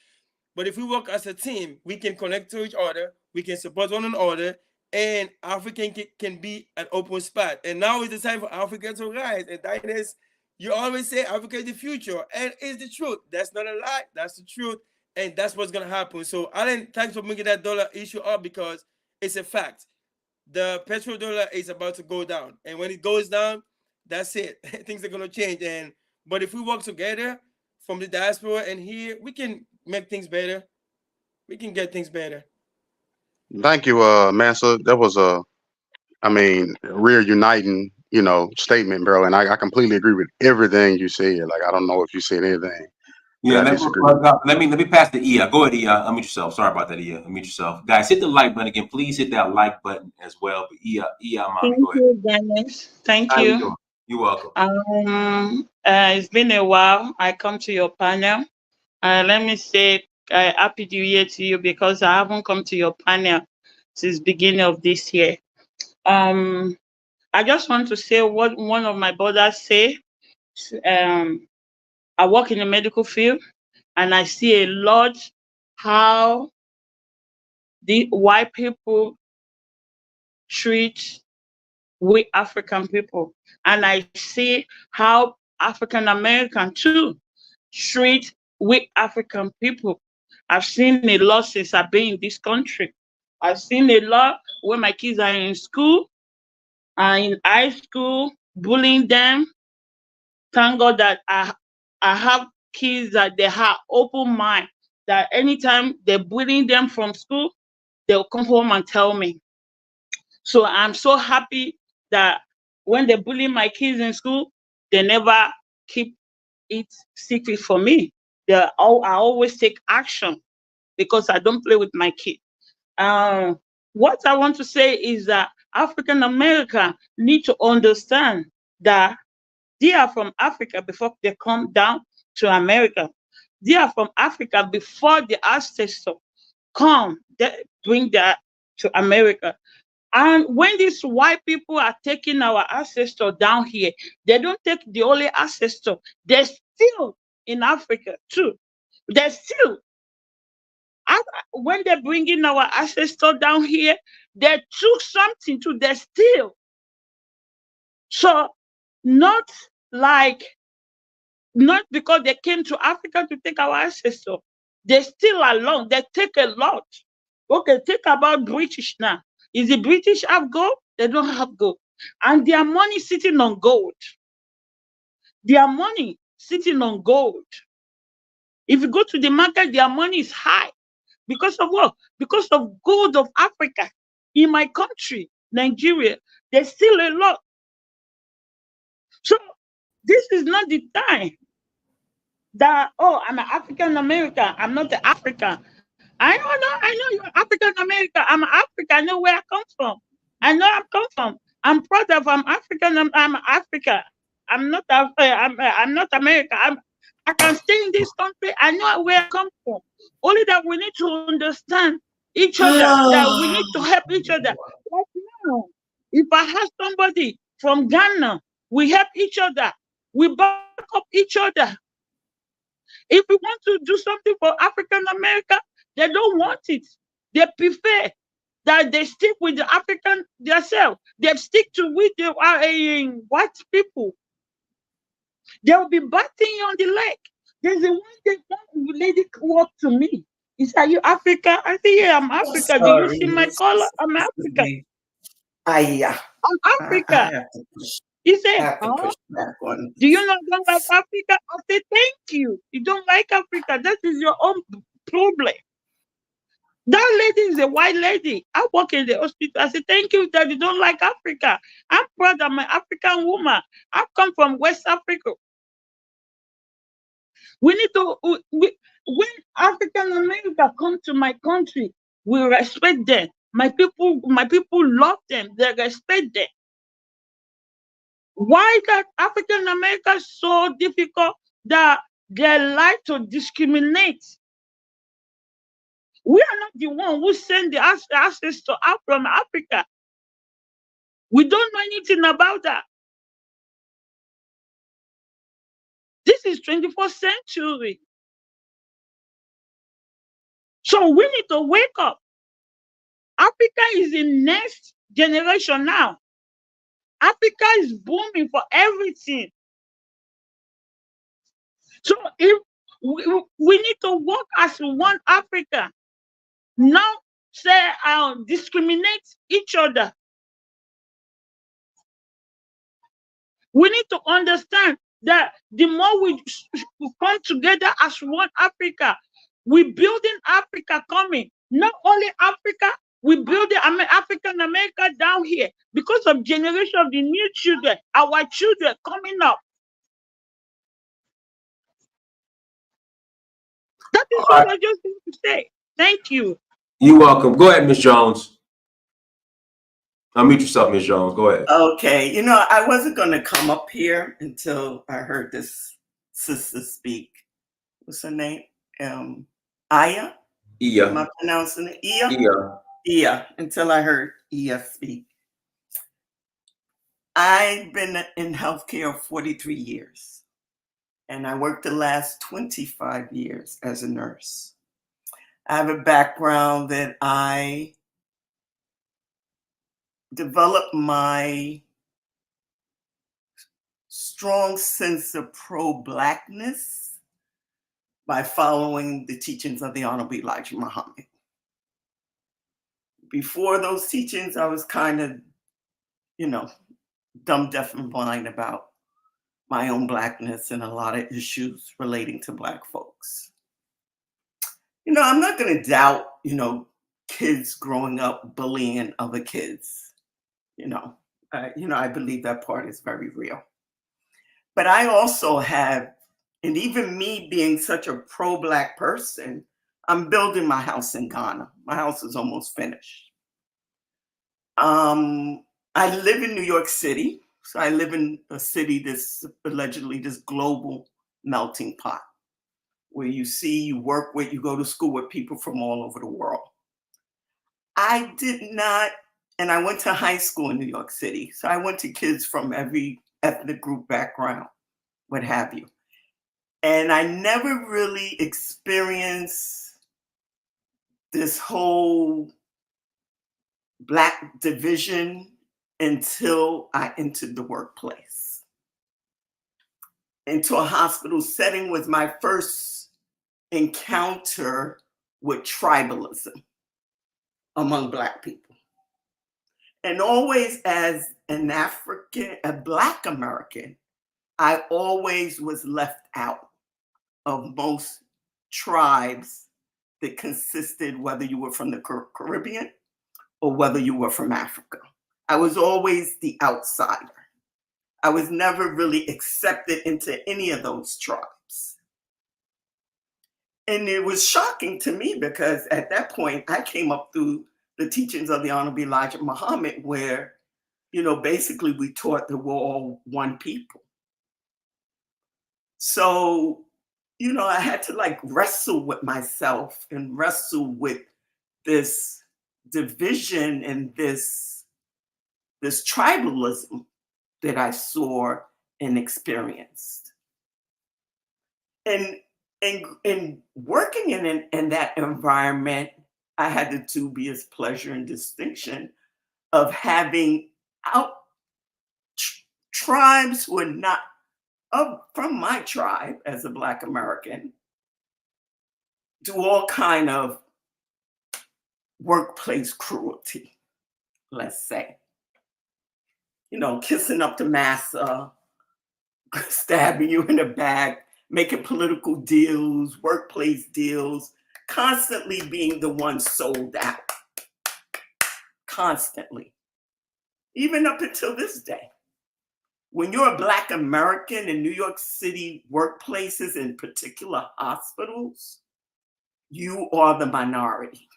But if we work as a team, we can connect to each other, we can support one another, and Africa can be an open spot. And now is the time for Africa to rise. And that is, you always say Africa is the future, and it's the truth. That's not a lie. That's the truth, and that's what's gonna happen. So, Alan, thanks for bringing that dollar issue up, because it's a fact. The petrodollar is about to go down, and when it goes down, that's it. Things are gonna change. But if we work together from the diaspora and here, we can make things better. We can get things better. Thank you, Massa. That was a real uniting, statement, bro. And I completely agree with everything you said. Like, I don't know if you said anything. Yeah, let me pass the Ia. Go ahead, Ia. Unmute yourself. Sorry about that, Ia. Unmute yourself. Guys, hit the like button again. Please hit that like button as well. But Ia, mommy, go ahead. Thank you, Dennis. Thank How you. you doing? You're welcome. It's been a while. I come to your panel. Let me say happy New Year to you, because I haven't come to your panel since beginning of this year. I just want to say what one of my brothers say. I work in the medical field, and I see a lot how the white people treat we African people, and I see how African American too treat we African people. I've seen a lot since I've been in this country. I've seen a lot when my kids are in school, in high school, bullying them. Thank God that I have kids that they have open mind, that anytime they're bullying them from school, they'll come home and tell me. So I'm so happy that when they bully my kids in school, they never keep it secret for me. I always take action, because I don't play with my kids. What I want to say is that African American need to understand that they are from Africa before they come down to America. They are from Africa before the ancestors come, they bring that to America. And when these white people are taking our ancestors down here, they don't take the only ancestor. They're still in Africa too. They're still. When they're bringing our ancestors down here, they took something too. They're still. So not because they came to Africa to take our ancestors. They're still alone. They take a lot. Okay, think about British now. Is the British have gold? They don't have gold. And their money sitting on gold. Their money sitting on gold. If you go to the market, their money is high. Because of what? Because of gold of Africa. In my country, Nigeria, there's still a lot. So this is not the time that, oh, I'm an African American. I'm not an African. I know you're African American. I'm African. I know where I come from. I know I come from. I'm proud of I'm African. I'm Africa. I'm not America. I can stay in this country. I know where I come from. Only that we need to understand each other. That we need to help each other. Like now, if I have somebody from Ghana, we help each other. We back up each other. If we want to do something for African America, they don't want it. They prefer that they stick with the African themselves. They stick to with the white people. They will be batting you on the leg. There's a one lady walked to me. He said, "Are you African?" I said, "Yeah, I'm African. Do you see my color? I'm African. I'm Africa." He said, have to huh? push back on Do you not don't like Africa? I said, thank you. You don't like Africa. That is your own problem. That lady is a white lady. I work in the hospital. I said, thank you that you don't like Africa. I'm proud of my African woman. I come from West Africa. We need to, when African America come to my country, we respect them. My people love them. They respect them. Why that African America is so difficult that they like to discriminate? We are not the one who send the ancestors out from Africa. We don't know anything about that. This is 21st century. So we need to wake up. Africa is in next generation now. Africa is booming for everything. So if we need to work as one Africa, not say discriminate each other. We need to understand that the more we come together as one Africa, we building Africa coming. Not only Africa, we building African America down here because of generation of the new children, our children coming up. That is what I just want to say. Thank you. You're welcome. Go ahead, Ms. Jones. Unmute yourself, Ms. Jones. Go ahead. Okay, you know, I wasn't going to come up here until I heard this sister speak. What's her name? Aya? Iya. Am I pronouncing it? Iya? Iya. Iya, until I heard Iya speak. I've been in healthcare 43 years, and I worked the last 25 years as a nurse. I have a background that I developed my strong sense of pro-Blackness by following the teachings of the Honorable Elijah Muhammad. Before those teachings, I was kind of, you know, dumb, deaf, and blind about my own Blackness and a lot of issues relating to Black folks. You know, I'm not going to doubt, you know, kids growing up bullying other kids. You know, I believe that part is very real. But I also have, and even me being such a pro-Black person, I'm building my house in Ghana. My house is almost finished. I live in New York City. So I live in a city that's allegedly this global melting pot where you see, you work with, you go to school with people from all over the world. I did not, and I went to high school in New York City. So I went to kids from every ethnic group background, what have you. And I never really experienced this whole Black division until I entered the workplace. Into a hospital setting was my first encounter with tribalism among Black people. And always as an African, a Black American, I always was left out of most tribes that consisted, whether you were from the Caribbean or whether you were from Africa. I was always the outsider. I was never really accepted into any of those tribes. And it was shocking to me because at that point, I came up through the teachings of the Honorable Elijah Muhammad, where, you know, basically we taught that we're all one people. So, you know, I had to like wrestle with myself and wrestle with this division and this tribalism that I saw and experienced. And working in that environment, I had the dubious pleasure and distinction of having tribes who are not from my tribe as a Black American do all kind of workplace cruelty, let's say. kissing up to massa, stabbing you in the back, making political deals, workplace deals, constantly being the one sold out. Constantly. Even up until this day. When you're a Black American in New York City workplaces, in particular hospitals, you are the minority.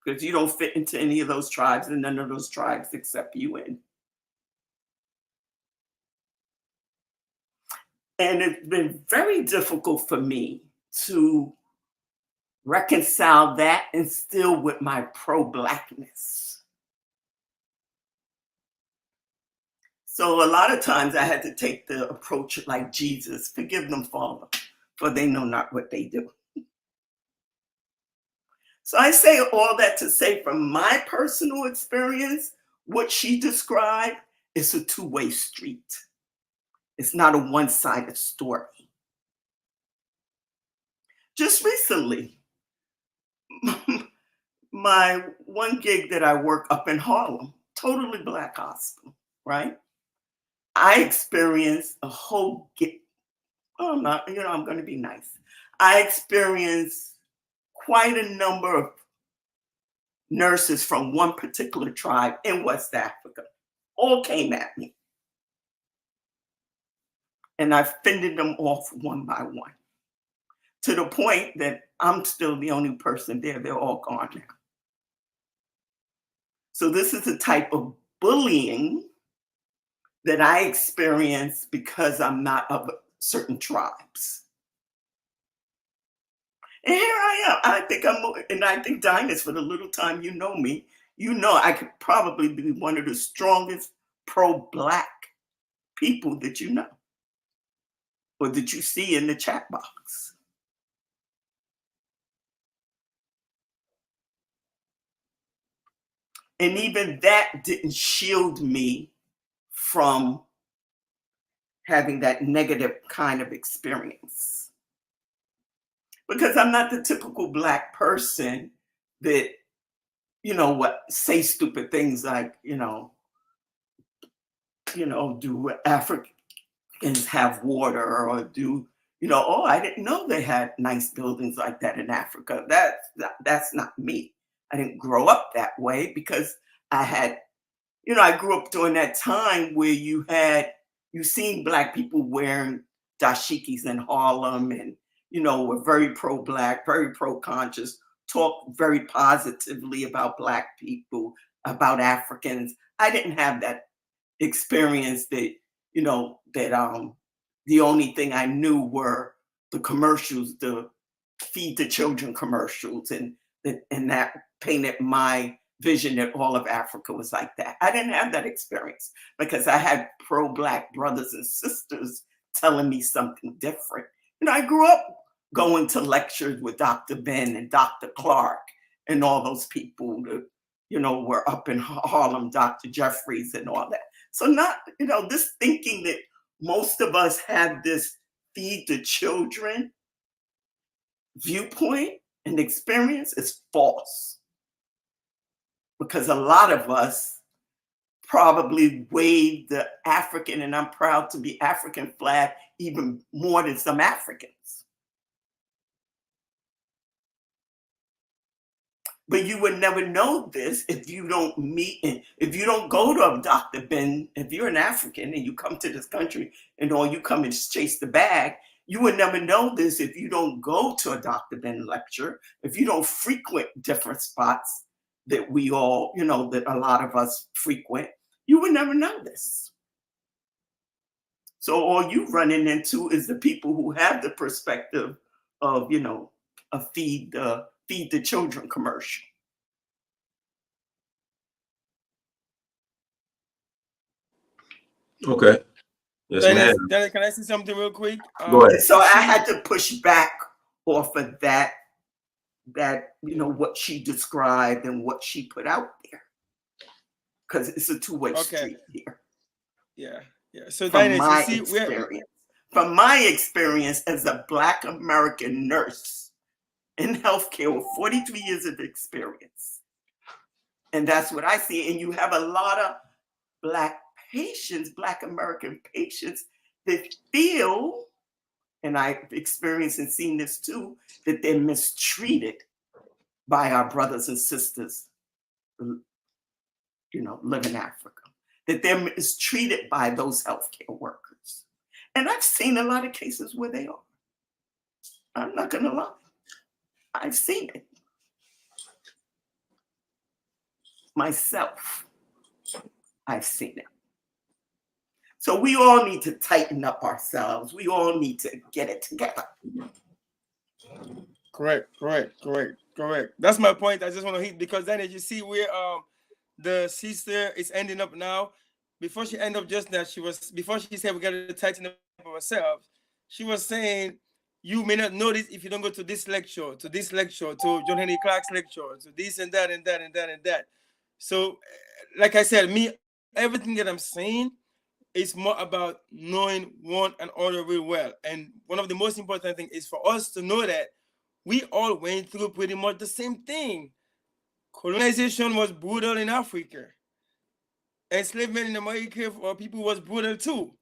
Because you don't fit into any of those tribes, and none of those tribes accept you in. And it's been very difficult for me to reconcile that and still with my pro-Blackness. So a lot of times I had to take the approach like Jesus, forgive them, Father, for they know not what they do. So I say all that to say from my personal experience, what she described is a two-way street. It's not a one-sided story. Just recently, my one gig that I work up in Harlem, totally Black hospital, right? I experienced a whole I'm going to be nice. I experienced quite a number of nurses from one particular tribe in West Africa. All came at me. And I fended them off one by one, to the point that I'm still the only person there. They're all gone now. So this is the type of bullying that I experience because I'm not of certain tribes. And here I am. I think Dynas, for the little time you know me, you know I could probably be one of the strongest pro-Black people that you know, or that you see in the chat box. And even that didn't shield me from having that negative kind of experience. Because I'm not the typical Black person that, say stupid things like, do Africans have water, or do, oh, I didn't know they had nice buildings like that in Africa. That's not me. I didn't grow up that way because I grew up during that time where you seen Black people wearing dashikis in Harlem and, were very pro-Black, very pro-conscious, talked very positively about Black people, about Africans. I didn't have that experience that, the only thing I knew were the commercials, the Feed the Children commercials, and that painted my vision that all of Africa was like that. I didn't have that experience because I had pro-Black brothers and sisters telling me something different. I grew up going to lectures with Dr. Ben and Dr. Clark and all those people that, were up in Harlem, Dr. Jeffries and all that. So not, this thinking that most of us have this feed the children viewpoint and experience is false. Because a lot of us probably wave the African, and I'm proud to be African flag, even more than some Africans. But you would never know this if you don't meet, and if you don't go to Dr. Ben, if you're an African and you come to this country and all you come and chase the bag, you would never know this if you don't go to a Dr. Ben lecture, if you don't frequent different spots that we all, that a lot of us frequent, you would never know this. So all you running into is the people who have the perspective of, a feed the children commercial. Okay. Yes, ma'am. Dennis, can I say something real quick? Go ahead. So I had to push back off of that, what she described and what she put out there. Because it's a two-way street here. Yeah. So from Dennis, from my experience as a Black American nurse in healthcare with 43 years of experience, And that's what I see. And you have a lot of Black patients, Black American patients, that feel, and I've experienced and seen this too, that they're mistreated by our brothers and sisters, live in Africa, that they're mistreated by those healthcare workers. And I've seen a lot of cases where they are. I'm not gonna lie. I've seen it. Myself, I've seen it. So we all need to tighten up ourselves. We all need to get it together. Correct. That's my point. I just want to hit, because then as you see where the sister is ending up now, before she ended up just now, before she said we got to tighten up ourselves, she was saying, you may not notice if you don't go to this lecture, to John Henry Clark's lecture, to this and that and that and that and that. So, like I said, everything that I'm saying is more about knowing one another really well. And one of the most important things is for us to know that we all went through pretty much the same thing. Colonization was brutal in Africa. Enslavement in America for people was brutal too.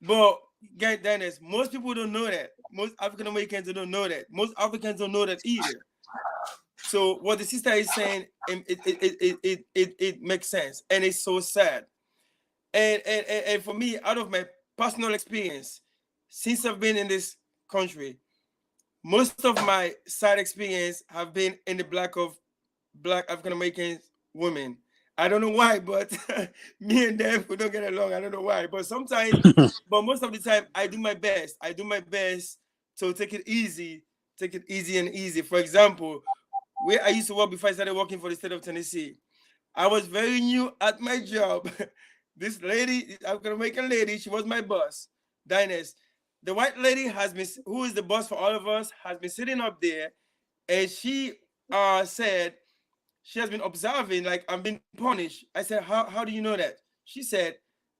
But Dennis, most people don't know that. Most African Americans don't know that. Most Africans don't know that either. So what the sister is saying, it makes sense, and it's so sad. And for me, out of my personal experience, since I've been in this country, most of my side experience have been in the Black African American women. I don't know why, but me and them, we don't get along. I don't know why, but sometimes, but most of the time, I do my best. I do my best to take it easy and easy. For example, where I used to work before I started working for the state of Tennessee, I was very new at my job. This lady, African American lady, she was my boss, Diners. The white lady who is the boss for all of us, has been sitting up there, and she said she has been observing, like, I'm being punished. I said, how do you know that? She said,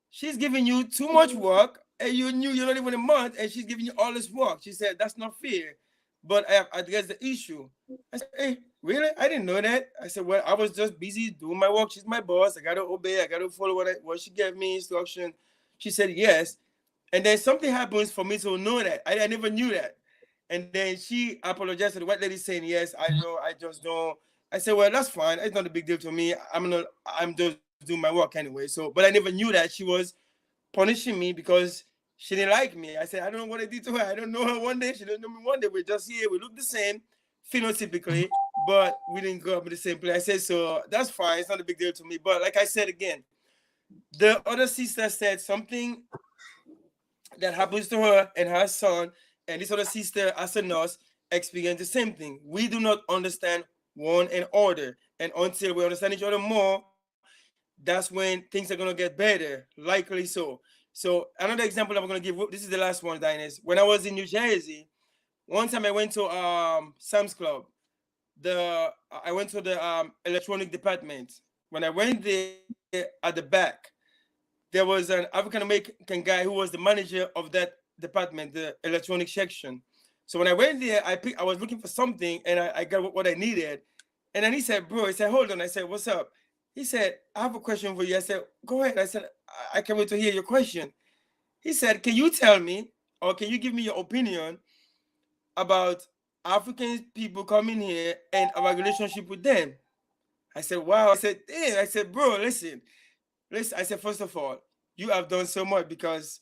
she's giving you too much work, and you're not even a month, and she's giving you all this work. She said, that's not fair, but I have addressed the issue. I said, hey, really? I didn't know that. I said, well, I was just busy doing my work. She's my boss. I got to obey. I got to follow what she gave me instruction. She said, yes. And then something happens for me to know that. I never knew that. And then she apologized to the white lady saying, yes, I know, I just don't. I said, well, that's fine. It's not a big deal to me. I'm just doing my work anyway. So, but I never knew that she was punishing me because she didn't like me. I said, I don't know what I did to her. I don't know her one day. She don't know me one day. We're just here. We look the same phenotypically, but we didn't grow up in the same place. I said, so that's fine. It's not a big deal to me. But like I said again, the other sister said something that happens to her and her son, and this other sister, as a nurse, experienced the same thing. We do not understand one another, and until we understand each other more, that's when things are going to get better, likely so. So another example I'm going to give, this is the last one, Diners. When I was in New Jersey, one time I went to Sam's Club. I went to the electronic department. When I went there, at the back, there was an African American guy who was the manager of that department, the electronic section. So when I went there, I was looking for something, and I got what I needed. And then he said, bro, he said, hold on. I said, what's up? He said, I have a question for you. I said, go ahead. I said, I can't wait to hear your question. He said, can you tell me, or can you give me your opinion about African people coming here and our relationship with them? I said, wow. I said, damn. I said, bro, listen. I said, first of all, you have done so much, because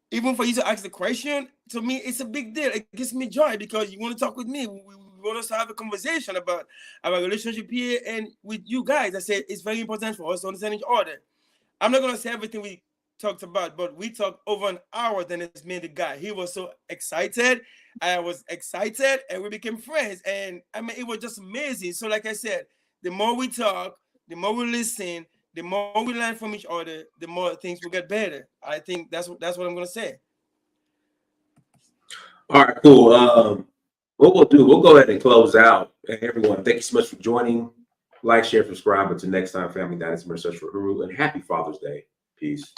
even for you to ask the question, to me, it's a big deal. It gives me joy because you want to talk with me. We want us to have a conversation about our relationship here and with you guys. I said, it's very important for us to understand each other. I'm not going to say everything we talked about, but we talked over an hour. Then it's me and the guy. He was so excited. I was excited, and we became friends. And I mean, it was just amazing. So like I said, the more we talk, the more we listen, the more we learn from each other, the more things will get better. I think that's what I'm going to say. All right, cool. What we'll do, we'll go ahead and close out. Everyone, thank you so much for joining. Like, share, subscribe. Until next time, family, that is my search for Huru, and happy Father's Day. Peace.